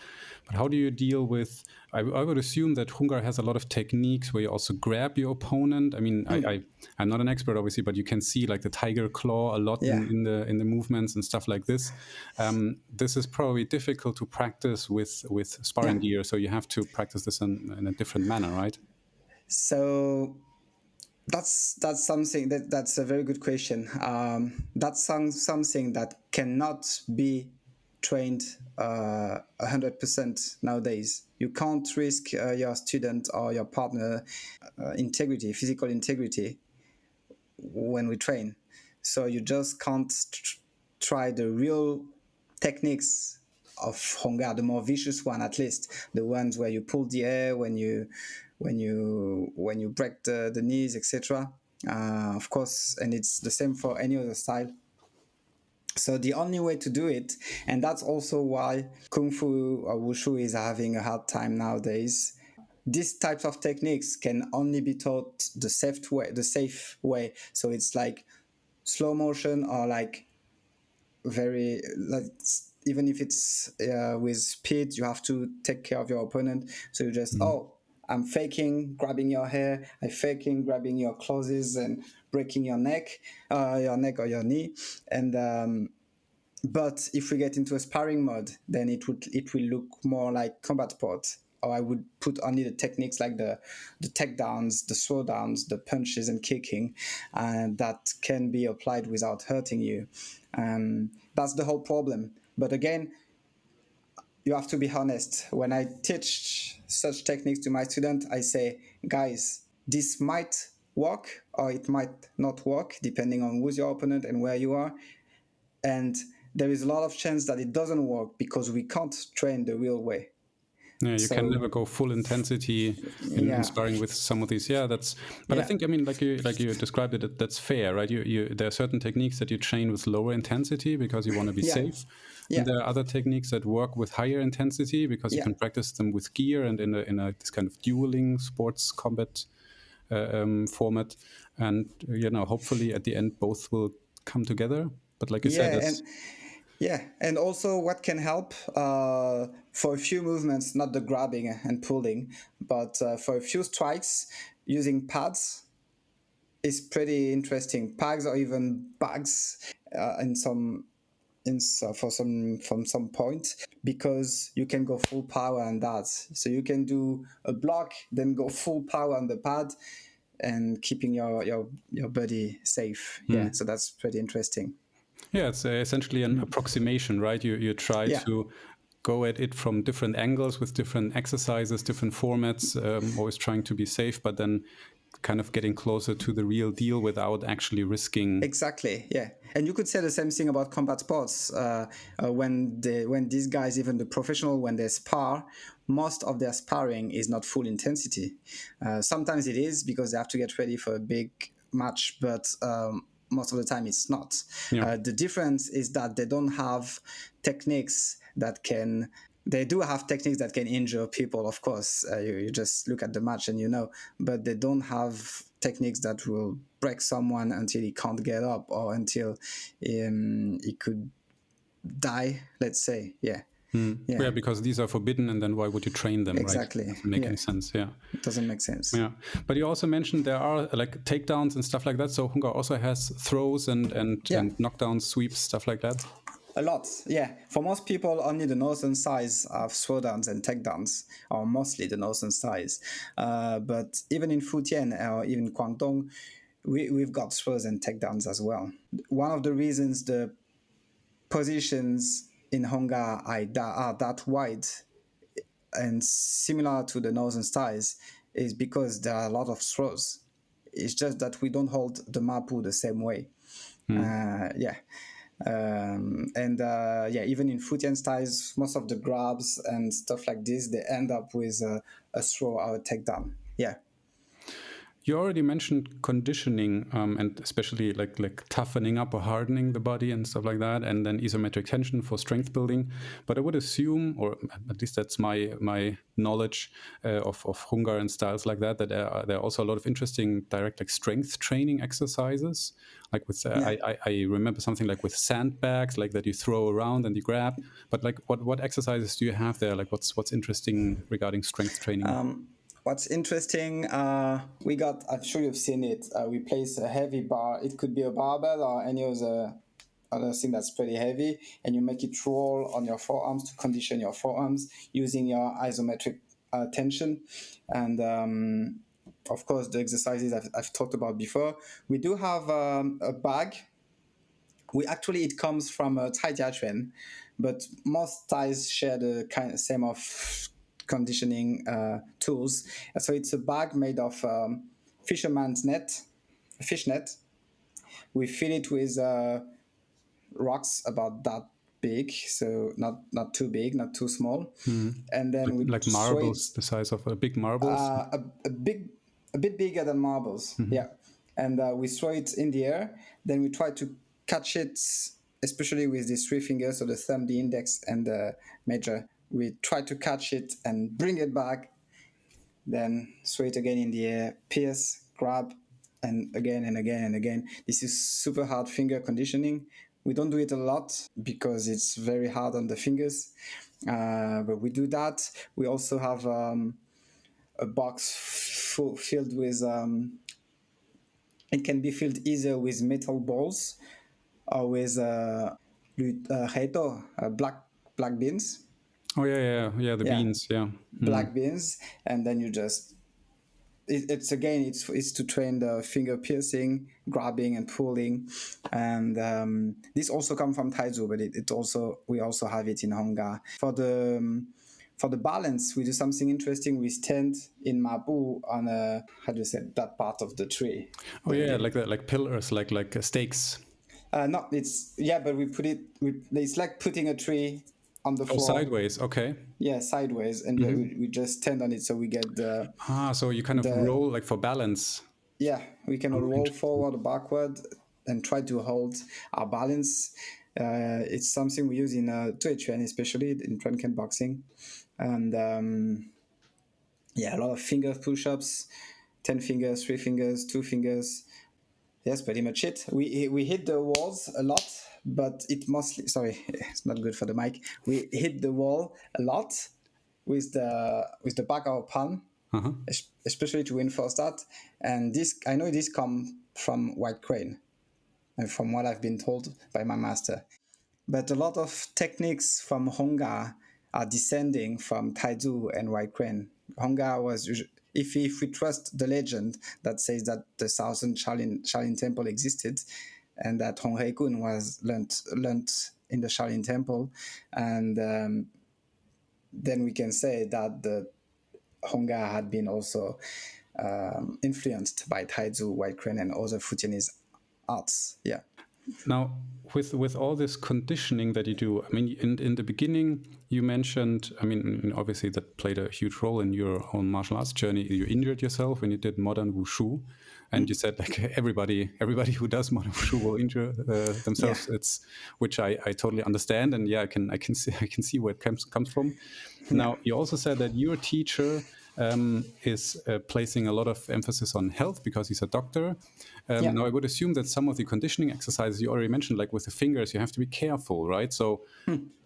But how do you deal with? I would assume that Hunggar has a lot of techniques where you also grab your opponent. I mean, I'm not an expert obviously, but you can see like the tiger claw a lot in the movements and stuff like this. This is probably difficult to practice with sparring gear, so you have to practice this in a different manner, right? So that's something that's a very good question. That's something that cannot be trained 100% nowadays. You can't risk your student or your partner physical integrity when we train. So you just can't try the real techniques of Hunggar, the more vicious one, at least the ones where you pull the air when you break the knees, etc. Of course, and it's the same for any other style. So the only way to do it, and that's also why Kung Fu or Wushu is having a hard time nowadays. These types of techniques can only be taught the safe way. So it's like slow motion, or like very, like, even if it's with speed, you have to take care of your opponent. So you just I'm faking grabbing your hair, I'm faking grabbing your clothes and breaking your neck or your knee, and but if we get into a sparring mode, then it will look more like combat sport. Or I would put only the techniques like the takedowns, the throwdowns, the punches and kicking, and that can be applied without hurting you. That's the whole problem. But again, you have to be honest. When I teach such techniques to my students, I say, guys, this might work or it might not work, depending on who's your opponent and where you are. And there is a lot of chance that it doesn't work because we can't train the real way. Yeah, you can never go full intensity in sparring with some of these. Yeah, that's. But I think, I mean, like you described it, that's fair, right? There are certain techniques that you train with lower intensity because you want to be safe, and there are other techniques that work with higher intensity because you can practice them with gear and in a this kind of dueling sports combat format, and hopefully at the end both will come together. But like you said, and also what can help for a few movements, not the grabbing and pulling, but for a few strikes, using pads is pretty interesting. Pads or even bags from some point, because you can go full power on that. So you can do a block, then go full power on the pad, and keeping your body safe. So that's pretty interesting. Yeah, it's essentially an approximation, right? You try to go at it from different angles with different exercises, different formats, always trying to be safe, but then kind of getting closer to the real deal without actually risking. Exactly, yeah. And you could say the same thing about combat sports. When these guys, even the professional, when they spar, most of their sparring is not full intensity. Sometimes it is because they have to get ready for a big match, but most of the time it's not. Yeah. The difference is that they don't have techniques that can. They do have techniques that can injure people, of course. You just look at the match and you know, but they don't have techniques that will break someone until he can't get up or until he could die, let's say. Yeah. Yeah, because these are forbidden, and then why would you train them, Exactly. Right? Doesn't make any sense, yeah. It doesn't make sense. Yeah, but you also mentioned there are like takedowns and stuff like that, so Hunggar also has throws and knockdowns, sweeps, stuff like that? A lot, yeah. For most people, only the northern sides have throwdowns and takedowns, or mostly the northern sides. But even in Fujian or even Guangdong, we've got throws and takedowns as well. One of the reasons the positions in Hunggar are that wide and similar to the northern styles is because there are a lot of throws. It's just that we don't hold the mapu the same way. Yeah. Even in Fujian styles, most of the grabs and stuff like this, they end up with a throw or a takedown. Yeah. You already mentioned conditioning and especially like toughening up or hardening the body and stuff like that, and then isometric tension for strength building. But I would assume, or at least that's my knowledge of Hunggar and styles like that, there are also a lot of interesting direct like strength training exercises. Like with I remember something like with sandbags, like that you throw around and you grab. But like what exercises do you have there? Like what's interesting regarding strength training? What's interesting, I'm sure you've seen it, we place a heavy bar. It could be a barbell or any other thing that's pretty heavy, and you make it roll on your forearms to condition your forearms using your isometric tension. And of course, the exercises I've talked about before. We do have a bag. It comes from a Thai Jiaquan, but most Thais share the same of conditioning tools. So it's a bag made of fisherman's net, fish net. We fill it with rocks about that big, so not too big, not too small. And then we like marbles, the size of big marbles. A bit bigger than marbles. Yeah. And we throw it in the air. Then we try to catch it, especially with these three fingers, so the thumb, the index, and the major. We try to catch it and bring it back, then throw it again in the air, pierce, grab, and again and again and again. This is super hard finger conditioning. We don't do it a lot because it's very hard on the fingers, but we do that. We also have a box filled with, it can be filled either with metal balls or with black beans. Oh yeah, the beans, yeah. Black beans, and then you just it's to train the finger piercing, grabbing, and pulling, and this also comes from Taizu, but we also have it in Hongga. For the balance, we do something interesting. We stand in Mabu on that part of the tree. Oh yeah, like that, like pillars, like stakes. No, but we put it. It's like putting a tree on the floor. Sideways, okay. Yeah, sideways, and we just stand on it, so we get the. So you kind of roll like for balance. Yeah, we can roll forward or backward and try to hold our balance. It's something we use in Tuechuan, especially in Drunken boxing, and a lot of finger push-ups, 10 fingers, 3 fingers, 2 fingers. That's pretty much it. We hit the walls a lot, but it's not good for the mic. We hit the wall a lot with the back of our palm, especially to reinforce that. And I know this comes from white crane, and from what I've been told by my master. But a lot of techniques from Honggar are descending from Taizu and white crane. Honggar was if we trust the legend that says that the Southern Shaolin Temple existed, and that Hong Hei Kun was learnt in the Shaolin Temple, and then we can say that the Honggar had been also influenced by Taizu, White Crane, and other Fujianese arts. Yeah. Now, with all this conditioning that you do, I mean, in the beginning, you mentioned, I mean, obviously that played a huge role in your own martial arts journey. You injured yourself when you did modern wushu, and you said like everybody who does modern wushu will injure themselves. Yeah. It's which I totally understand, and yeah, I can see where it comes from. Now, you also said that your teacher is placing a lot of emphasis on health because he's a doctor. Now, I would assume that some of the conditioning exercises you already mentioned, like with the fingers, you have to be careful, right? So,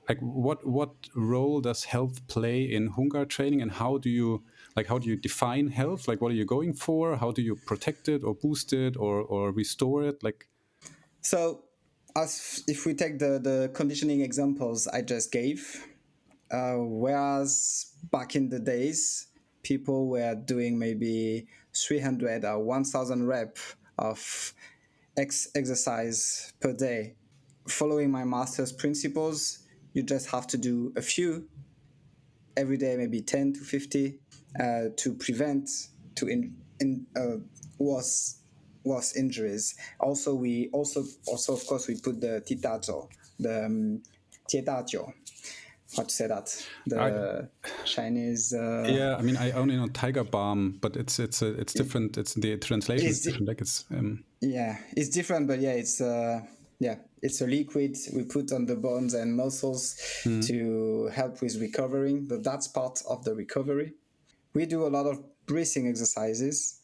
like, what role does health play in Hunggar training, and how do you define health? Like, what are you going for? How do you protect it, or boost it, or restore it? Like, so as if we take the conditioning examples I just gave, whereas back in the days, people were doing maybe 300 or 1,000 rep of exercise per day. Following my master's principles, you just have to do a few every day, maybe 10 to 50, to prevent worse injuries. Also, we also of course we put the titazo, the 铁大久. How to say that? The Chinese. yeah, I mean, I only know tiger balm, but it's different. It's the translation is different. Like it's yeah, it's different, but yeah, it's it's a liquid we put on the bones and muscles to help with recovering. But that's part of the recovery. We do a lot of breathing exercises.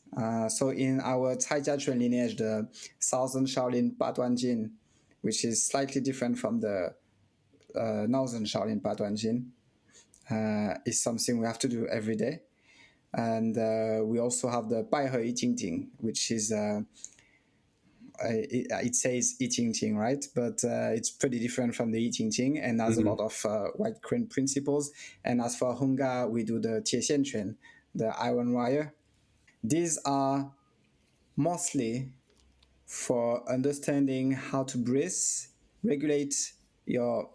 So in our Taijiachuan lineage, the Southern Shaolin Batuanjin, which is slightly different from the Northern Shaolin Batuanjin, is something we have to do every day. And we also have the Bai He Yi Jing Jing, which is it says Yi Jing Jing, right? But it's pretty different from the Yi Jing Jing and has a lot of White Crane principles. And as for Hunggar, we do the Jie Xian Quan, the iron wire. These are mostly for understanding how to breathe, regulate your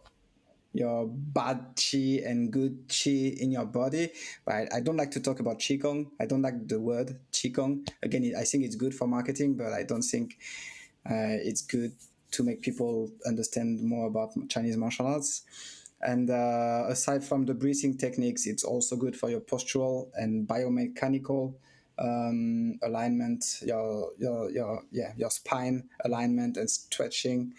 bad qi and good qi in your body. But I don't like to talk about qigong. I don't like the word qigong. Again, I think it's good for marketing, but I don't think it's good to make people understand more about Chinese martial arts. And aside from the breathing techniques, it's also good for your postural and biomechanical alignment, your spine alignment and stretching.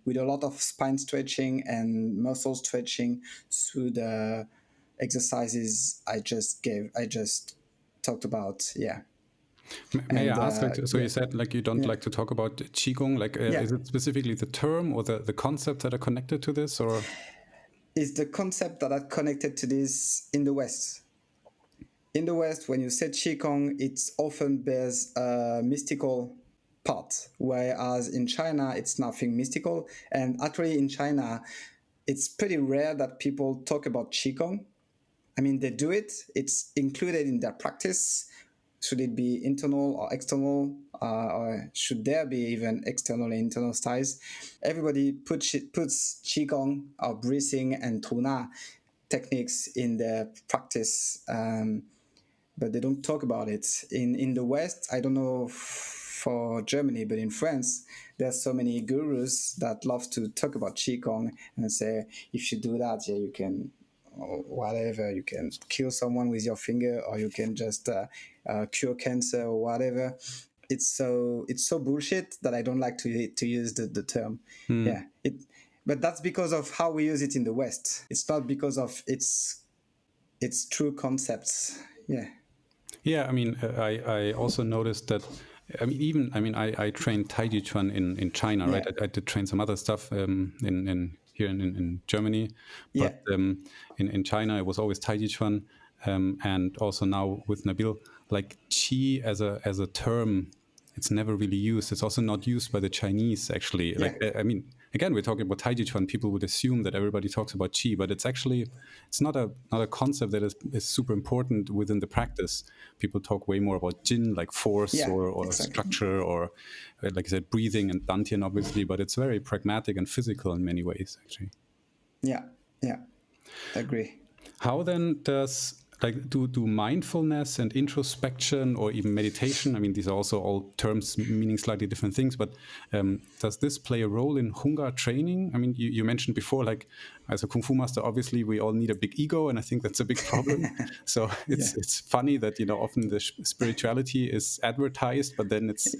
We do a lot of spine stretching and muscle stretching through the exercises I just talked about. Yeah. May I ask? Like, so you said like you don't like to talk about qigong. Like, is it specifically the term or the concepts that are connected to this, or? Is the concept that are connected to this in the West. In the West, when you say qigong, it often bears a mystical part, whereas in China, it's nothing mystical. And actually, in China, it's pretty rare that people talk about qigong. I mean, they do it. It's included in their practice. Should it be internal or external, or should there be even external and internal styles? Everybody puts qigong or breathing and tuna techniques in their practice, but they don't talk about it. In the West, I don't know for Germany, but in France, there's so many gurus that love to talk about qigong and say, if you do that, yeah, you can, whatever, you can kill someone with your finger, or you can just cure cancer or whatever. It's so bullshit that I don't like to use the term. Yeah, but that's because of how we use it in the West. It's not because of its true concepts. Yeah. Yeah, I mean, I also noticed that. I trained Taiji Chuan in China, right? I did train some other stuff here in Germany, but in China it was always Taiji Chuan, and also now with Nabil, like qi as a term, it's never really used. It's also not used by the Chinese, actually. Like, I mean, again, we're talking about Taiji Chuan. People would assume that everybody talks about qi, but it's not a concept that is super important within the practice. People talk way more about jin, like force or structure, or like I said, breathing and dantian, obviously. But it's very pragmatic and physical in many ways, actually. Yeah, I agree. How then does like do mindfulness and introspection or even meditation, I mean, these are also all terms meaning slightly different things, but does this play a role in Hunggar training? I mean, you mentioned before, like as a Kung Fu master, obviously we all need a big ego, and I think that's a big problem. So it's funny that, you know, often the spirituality is advertised, but then it's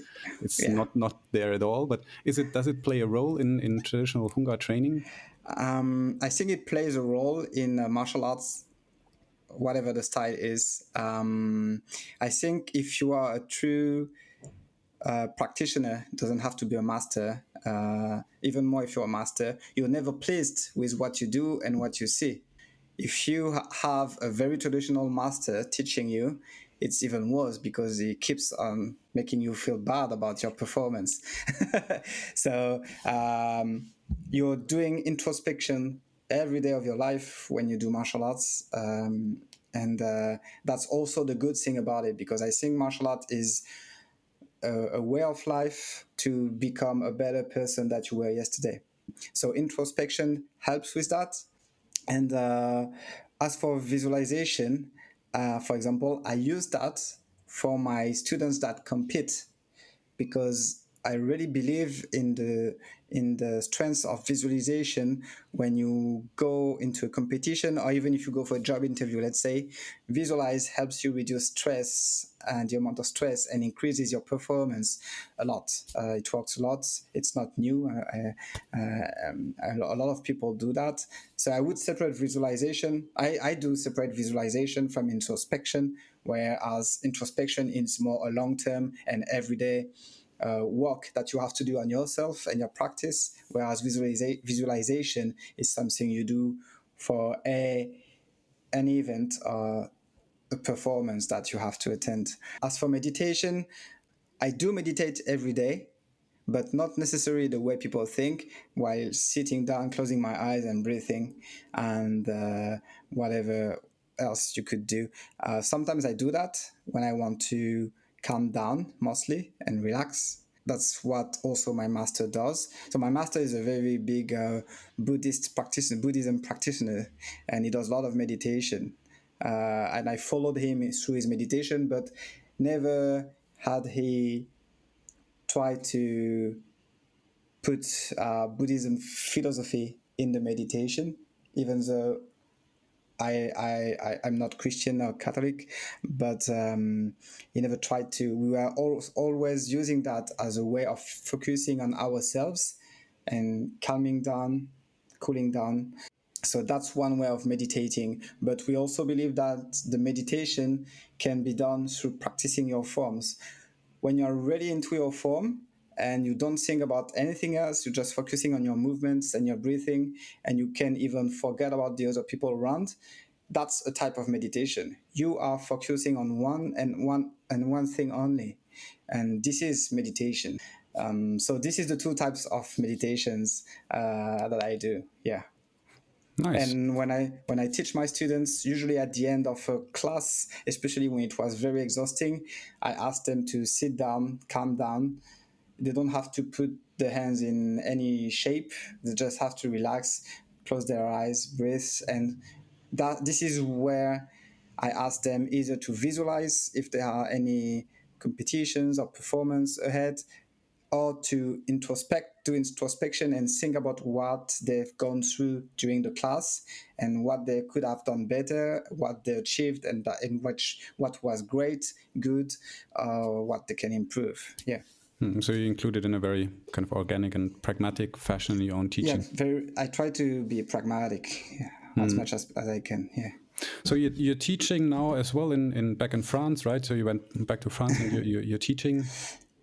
not there at all. But does it play a role in traditional Hunggar training? I think it plays a role in martial arts, whatever the style is. I think if you are a true practitioner, doesn't have to be a master, even more if you're a master, you're never pleased with what you do and what you see. If you have a very traditional master teaching you, it's even worse because he keeps on making you feel bad about your performance. So you're doing introspection every day of your life when you do martial arts. And that's also the good thing about it, because I think martial art is a way of life to become a better person that you were yesterday. So introspection helps with that. And as for visualization, for example, I use that for my students that compete, because I really believe in the strength of visualization. When you go into a competition, or even if you go for a job interview, let's say, visualize helps you reduce stress and the amount of stress, and increases your performance a lot. It works a lot. It's not new. A lot of people do that. So I would separate visualization. I do separate visualization from introspection, whereas introspection is more a long-term and everyday work that you have to do on yourself and your practice, whereas visualization is something you do for an event or a performance that you have to attend. As for meditation, I do meditate every day, but not necessarily the way people think, while sitting down, closing my eyes and breathing, and whatever else you could do. Sometimes I do that when I want to calm down mostly and relax. That's what also my master does. So my master is a very big Buddhism practitioner, and he does a lot of meditation. And I followed him through his meditation, but never had he tried to put Buddhism philosophy in the meditation, even though I'm not Christian or Catholic, but he never tried to. We were always using that as a way of focusing on ourselves and calming down, cooling down. So that's one way of meditating. But we also believe that the meditation can be done through practicing your forms. When you're really into your form and you don't think about anything else, you're just focusing on your movements and your breathing, and you can even forget about the other people around, that's a type of meditation. You are focusing on one thing only, and this is meditation. So this is the two types of meditations that I do. Yeah. Nice. And when I teach my students, usually at the end of a class, especially when it was very exhausting, I ask them to sit down, calm down. They don't have to put their hands in any shape. They just have to relax, close their eyes, breathe. And this is where I ask them either to visualize if there are any competitions or performance ahead, or to do introspection and think about what they've gone through during the class and what they could have done better, what they achieved, and what was great, good, what they can improve. Yeah. So you include it in a very kind of organic and pragmatic fashion in your own teaching. Yeah, I try to be pragmatic as much as I can. Yeah. So you're teaching now as well back in France, right? So you went back to France and you're teaching.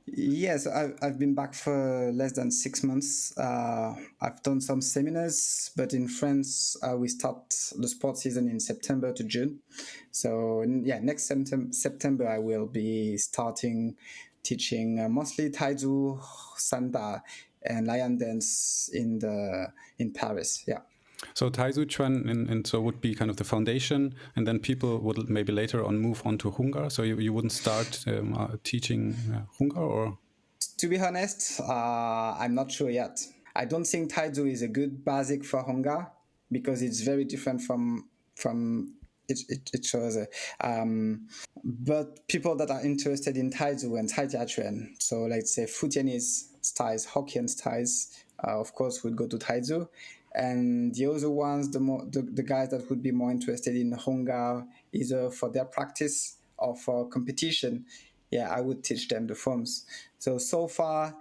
Yes, I've been back for less than 6 months. I've done some seminars, but in France, we start the sports season in September to June. So yeah, next September I will be starting teaching mostly Taizu, Sanda, and Lion Dance in Paris. Yeah. So Taizu Chuan and so would be kind of the foundation, and then people would maybe later on move on to Hunggar. So you wouldn't start teaching Hunggar, or? To be honest, I'm not sure yet. I don't think Taizu is a good basic for Hunggar, because it's very different from it shows. But people that are interested in Taizu and Taijiaquan, so let's say Fujianese styles, Hokkien styles, of course, would go to Taizu. And the other ones, the guys that would be more interested in Hunggar, either for their practice or for competition, yeah, I would teach them the forms. So far,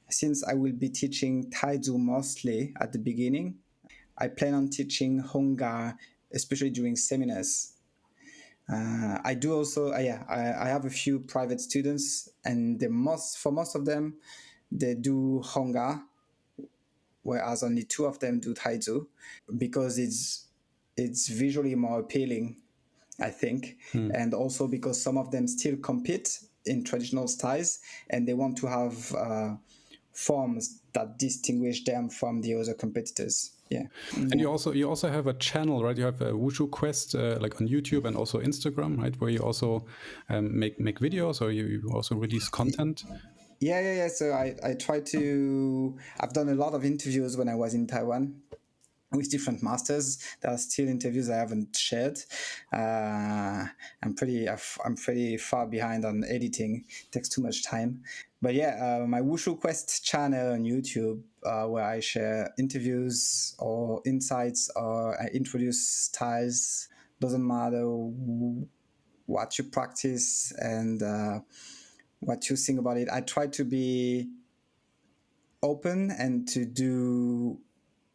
since I will be teaching Taizu mostly at the beginning, I plan on teaching Hongkong, especially during seminars. I do also, I have a few private students, and for most of them, they do Hongkong, whereas only two of them do Taizu, because it's visually more appealing, I think, and also because some of them still compete in traditional styles, and they want to have forms that distinguish them from the other competitors. Yeah. And you also have a channel, right? You have a Wushu Quest like on YouTube and also Instagram, right? Where you also make videos, or you also release content. Yeah. So I try to. I've done a lot of interviews when I was in Taiwan with different masters. There are still interviews I haven't shared. I'm pretty far behind on editing. It takes too much time. But yeah, my Wushu Quest channel on YouTube, where I share interviews or insights, or I introduce styles. Doesn't matter what you practice and what you think about it. I try to be open and to do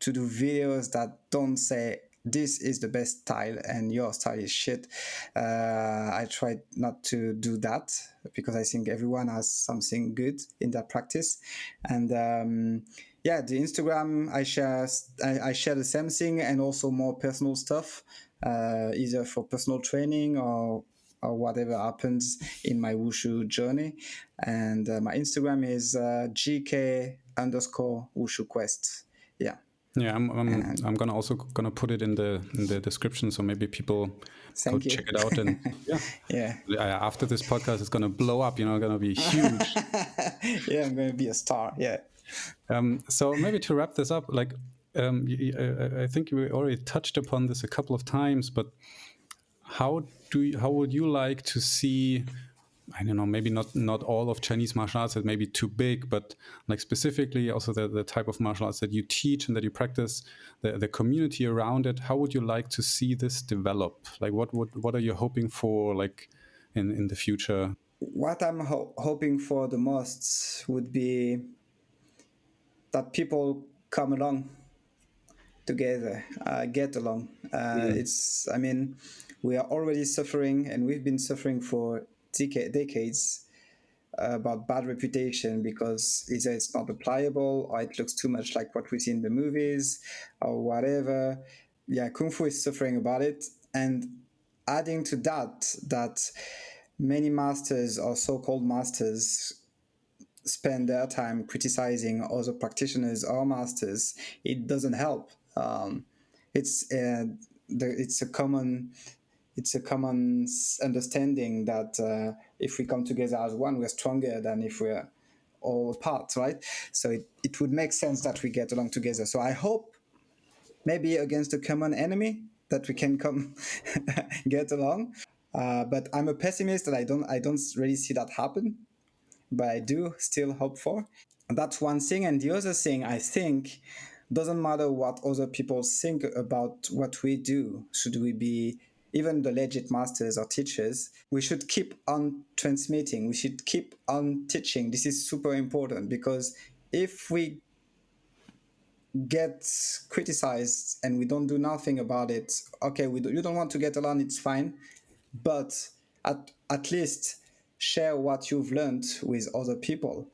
videos that don't say this is the best style and your style is shit. I try not to do that, because I think everyone has something good in their practice. And yeah, the Instagram, I share the same thing, and also more personal stuff, either for personal training or whatever happens in my Wushu journey. And my Instagram is GK_Wushu Quest. Yeah. Yeah, I'm gonna put it in the description, so maybe people go check it out. And yeah. After this podcast, it's gonna blow up. Gonna be huge. Yeah, I'm gonna be a star. Yeah. So maybe to wrap this up, like I think we already touched upon this a couple of times, but how would you like to see? I don't know, maybe not all of Chinese martial arts, that may be too big, but like specifically also the type of martial arts that you teach and that you practice, the community around it. How would you like to see this develop? Like what are you hoping for, like in the future? What I'm hoping for the most would be that people come along together, get along. I mean, we are already suffering, and we've been suffering for decades about bad reputation, because either it's not applicable, or it looks too much like what we see in the movies, or whatever. Yeah, Kung Fu is suffering about it. And adding to that many masters, or so-called masters, spend their time criticizing other practitioners or masters, it doesn't help. It's a common understanding that if we come together as one, we're stronger than if we're all apart, right? So it would make sense that we get along together. So I hope, maybe against a common enemy, that we can come get along. But I'm a pessimist, and I don't really see that happen. But I do still hope for. And that's one thing. And the other thing, I think, doesn't matter what other people think about what we do. Should we be even the legit masters or teachers? We should keep on transmitting. We should keep on teaching. This is super important, because if we get criticized and we don't do nothing about it, okay, you don't want to get along, it's fine, but at least share what you've learned with other people,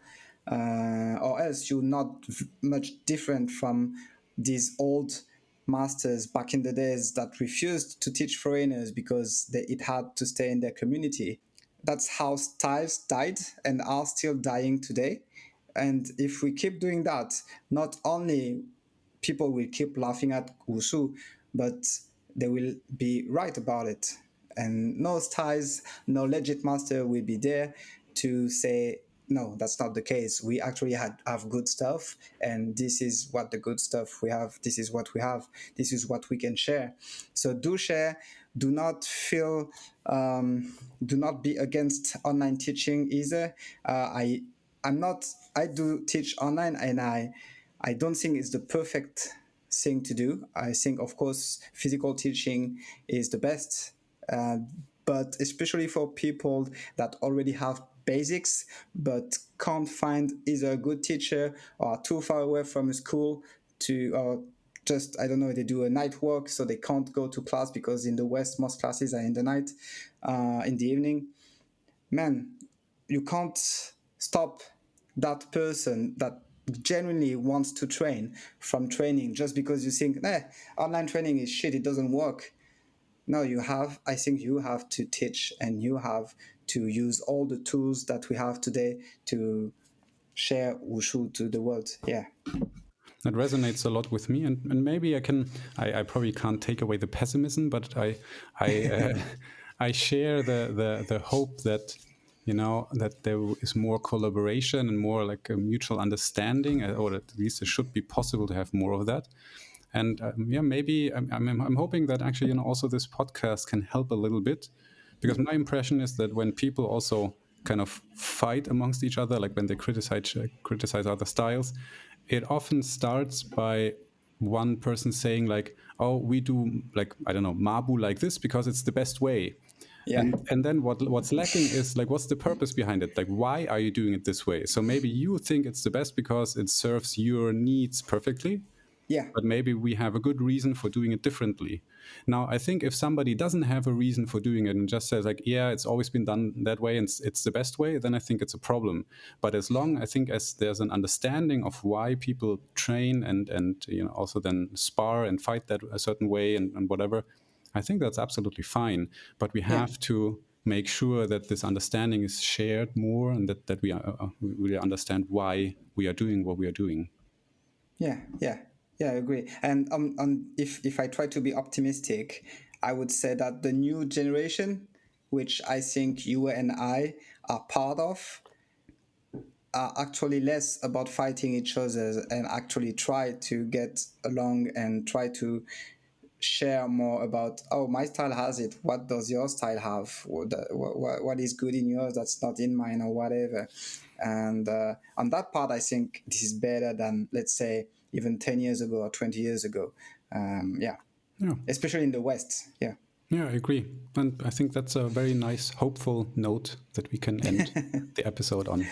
or else you're not much different from these old masters back in the days that refused to teach foreigners because it had to stay in their community. That's how styles died and are still dying today. And if we keep doing that, not only people will keep laughing at Wushu, but they will be right about it. And no styles, no legit master will be there to say, no, that's not the case. We actually have good stuff, and this is what the good stuff we have. This is what we have. This is what we can share. So do share, do not feel, do not be against online teaching either. I do teach online, and I don't think it's the perfect thing to do. I think, of course, physical teaching is the best, but especially for people that already have basics but can't find either a good teacher or are too far away from a school to just, I don't know, they do a night work, so they can't go to class because in the West most classes are in the night, in the evening. Man, you can't stop that person that genuinely wants to train from training just because you think, online training is shit, it doesn't work. No, I think you have to teach, and you have to use all the tools that we have today to share wushu to the world. Yeah. That resonates a lot with me, and maybe I probably can't take away the pessimism, but I share the hope that, that there is more collaboration and more like a mutual understanding, or at least it should be possible to have more of that. And maybe I'm hoping that actually, also this podcast can help a little bit, because my impression is that when people also kind of fight amongst each other, like when they criticize other styles, it often starts by one person saying like, oh, we do, like, I don't know, Mabu like this because it's the best way. Yeah. And then what's lacking is like, what's the purpose behind it? Like, why are you doing it this way? So maybe you think it's the best because it serves your needs perfectly. Yeah. But maybe we have a good reason for doing it differently. Now, I think if somebody doesn't have a reason for doing it and just says like, yeah, it's always been done that way and it's the best way, then I think it's a problem. But as there's an understanding of why people train and also then spar and fight that a certain way and whatever, I think that's absolutely fine. But we have to make sure that this understanding is shared more, and that we really understand why we are doing what we are doing. Yeah, I agree. And if I try to be optimistic, I would say that the new generation, which I think you and I are part of, are actually less about fighting each other and actually try to get along and try to share more about, oh, my style has it, what does your style have, what is good in yours that's not in mine, or whatever. And on that part, I think this is better than, let's say, even 10 years ago or 20 years ago. Especially in the West. Yeah, I agree. And I think that's a very nice, hopeful note that we can end the episode on.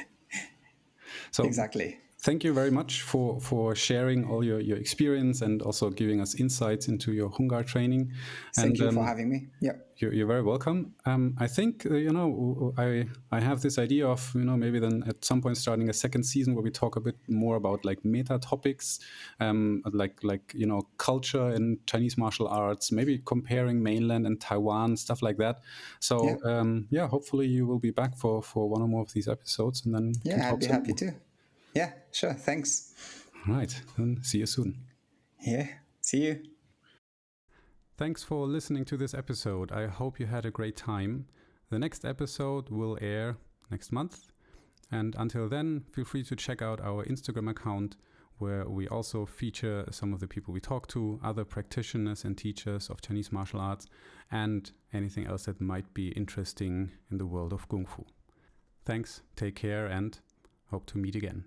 So exactly. Thank you very much for sharing all your experience and also giving us insights into your Hunggar training. Thank you for having me. Yeah, you're very welcome. I think I have this idea of maybe then at some point starting a second season where we talk a bit more about like meta topics, like culture in Chinese martial arts, maybe comparing mainland and Taiwan, stuff like that. So hopefully you will be back for one or more of these episodes, and then I'd be happy to. Yeah, sure. Thanks. All right. Then see you soon. Yeah, see you. Thanks for listening to this episode. I hope you had a great time. The next episode will air next month. And until then, feel free to check out our Instagram account, where we also feature some of the people we talk to, other practitioners and teachers of Chinese martial arts, and anything else that might be interesting in the world of Gongfu. Thanks, take care, and hope to meet again.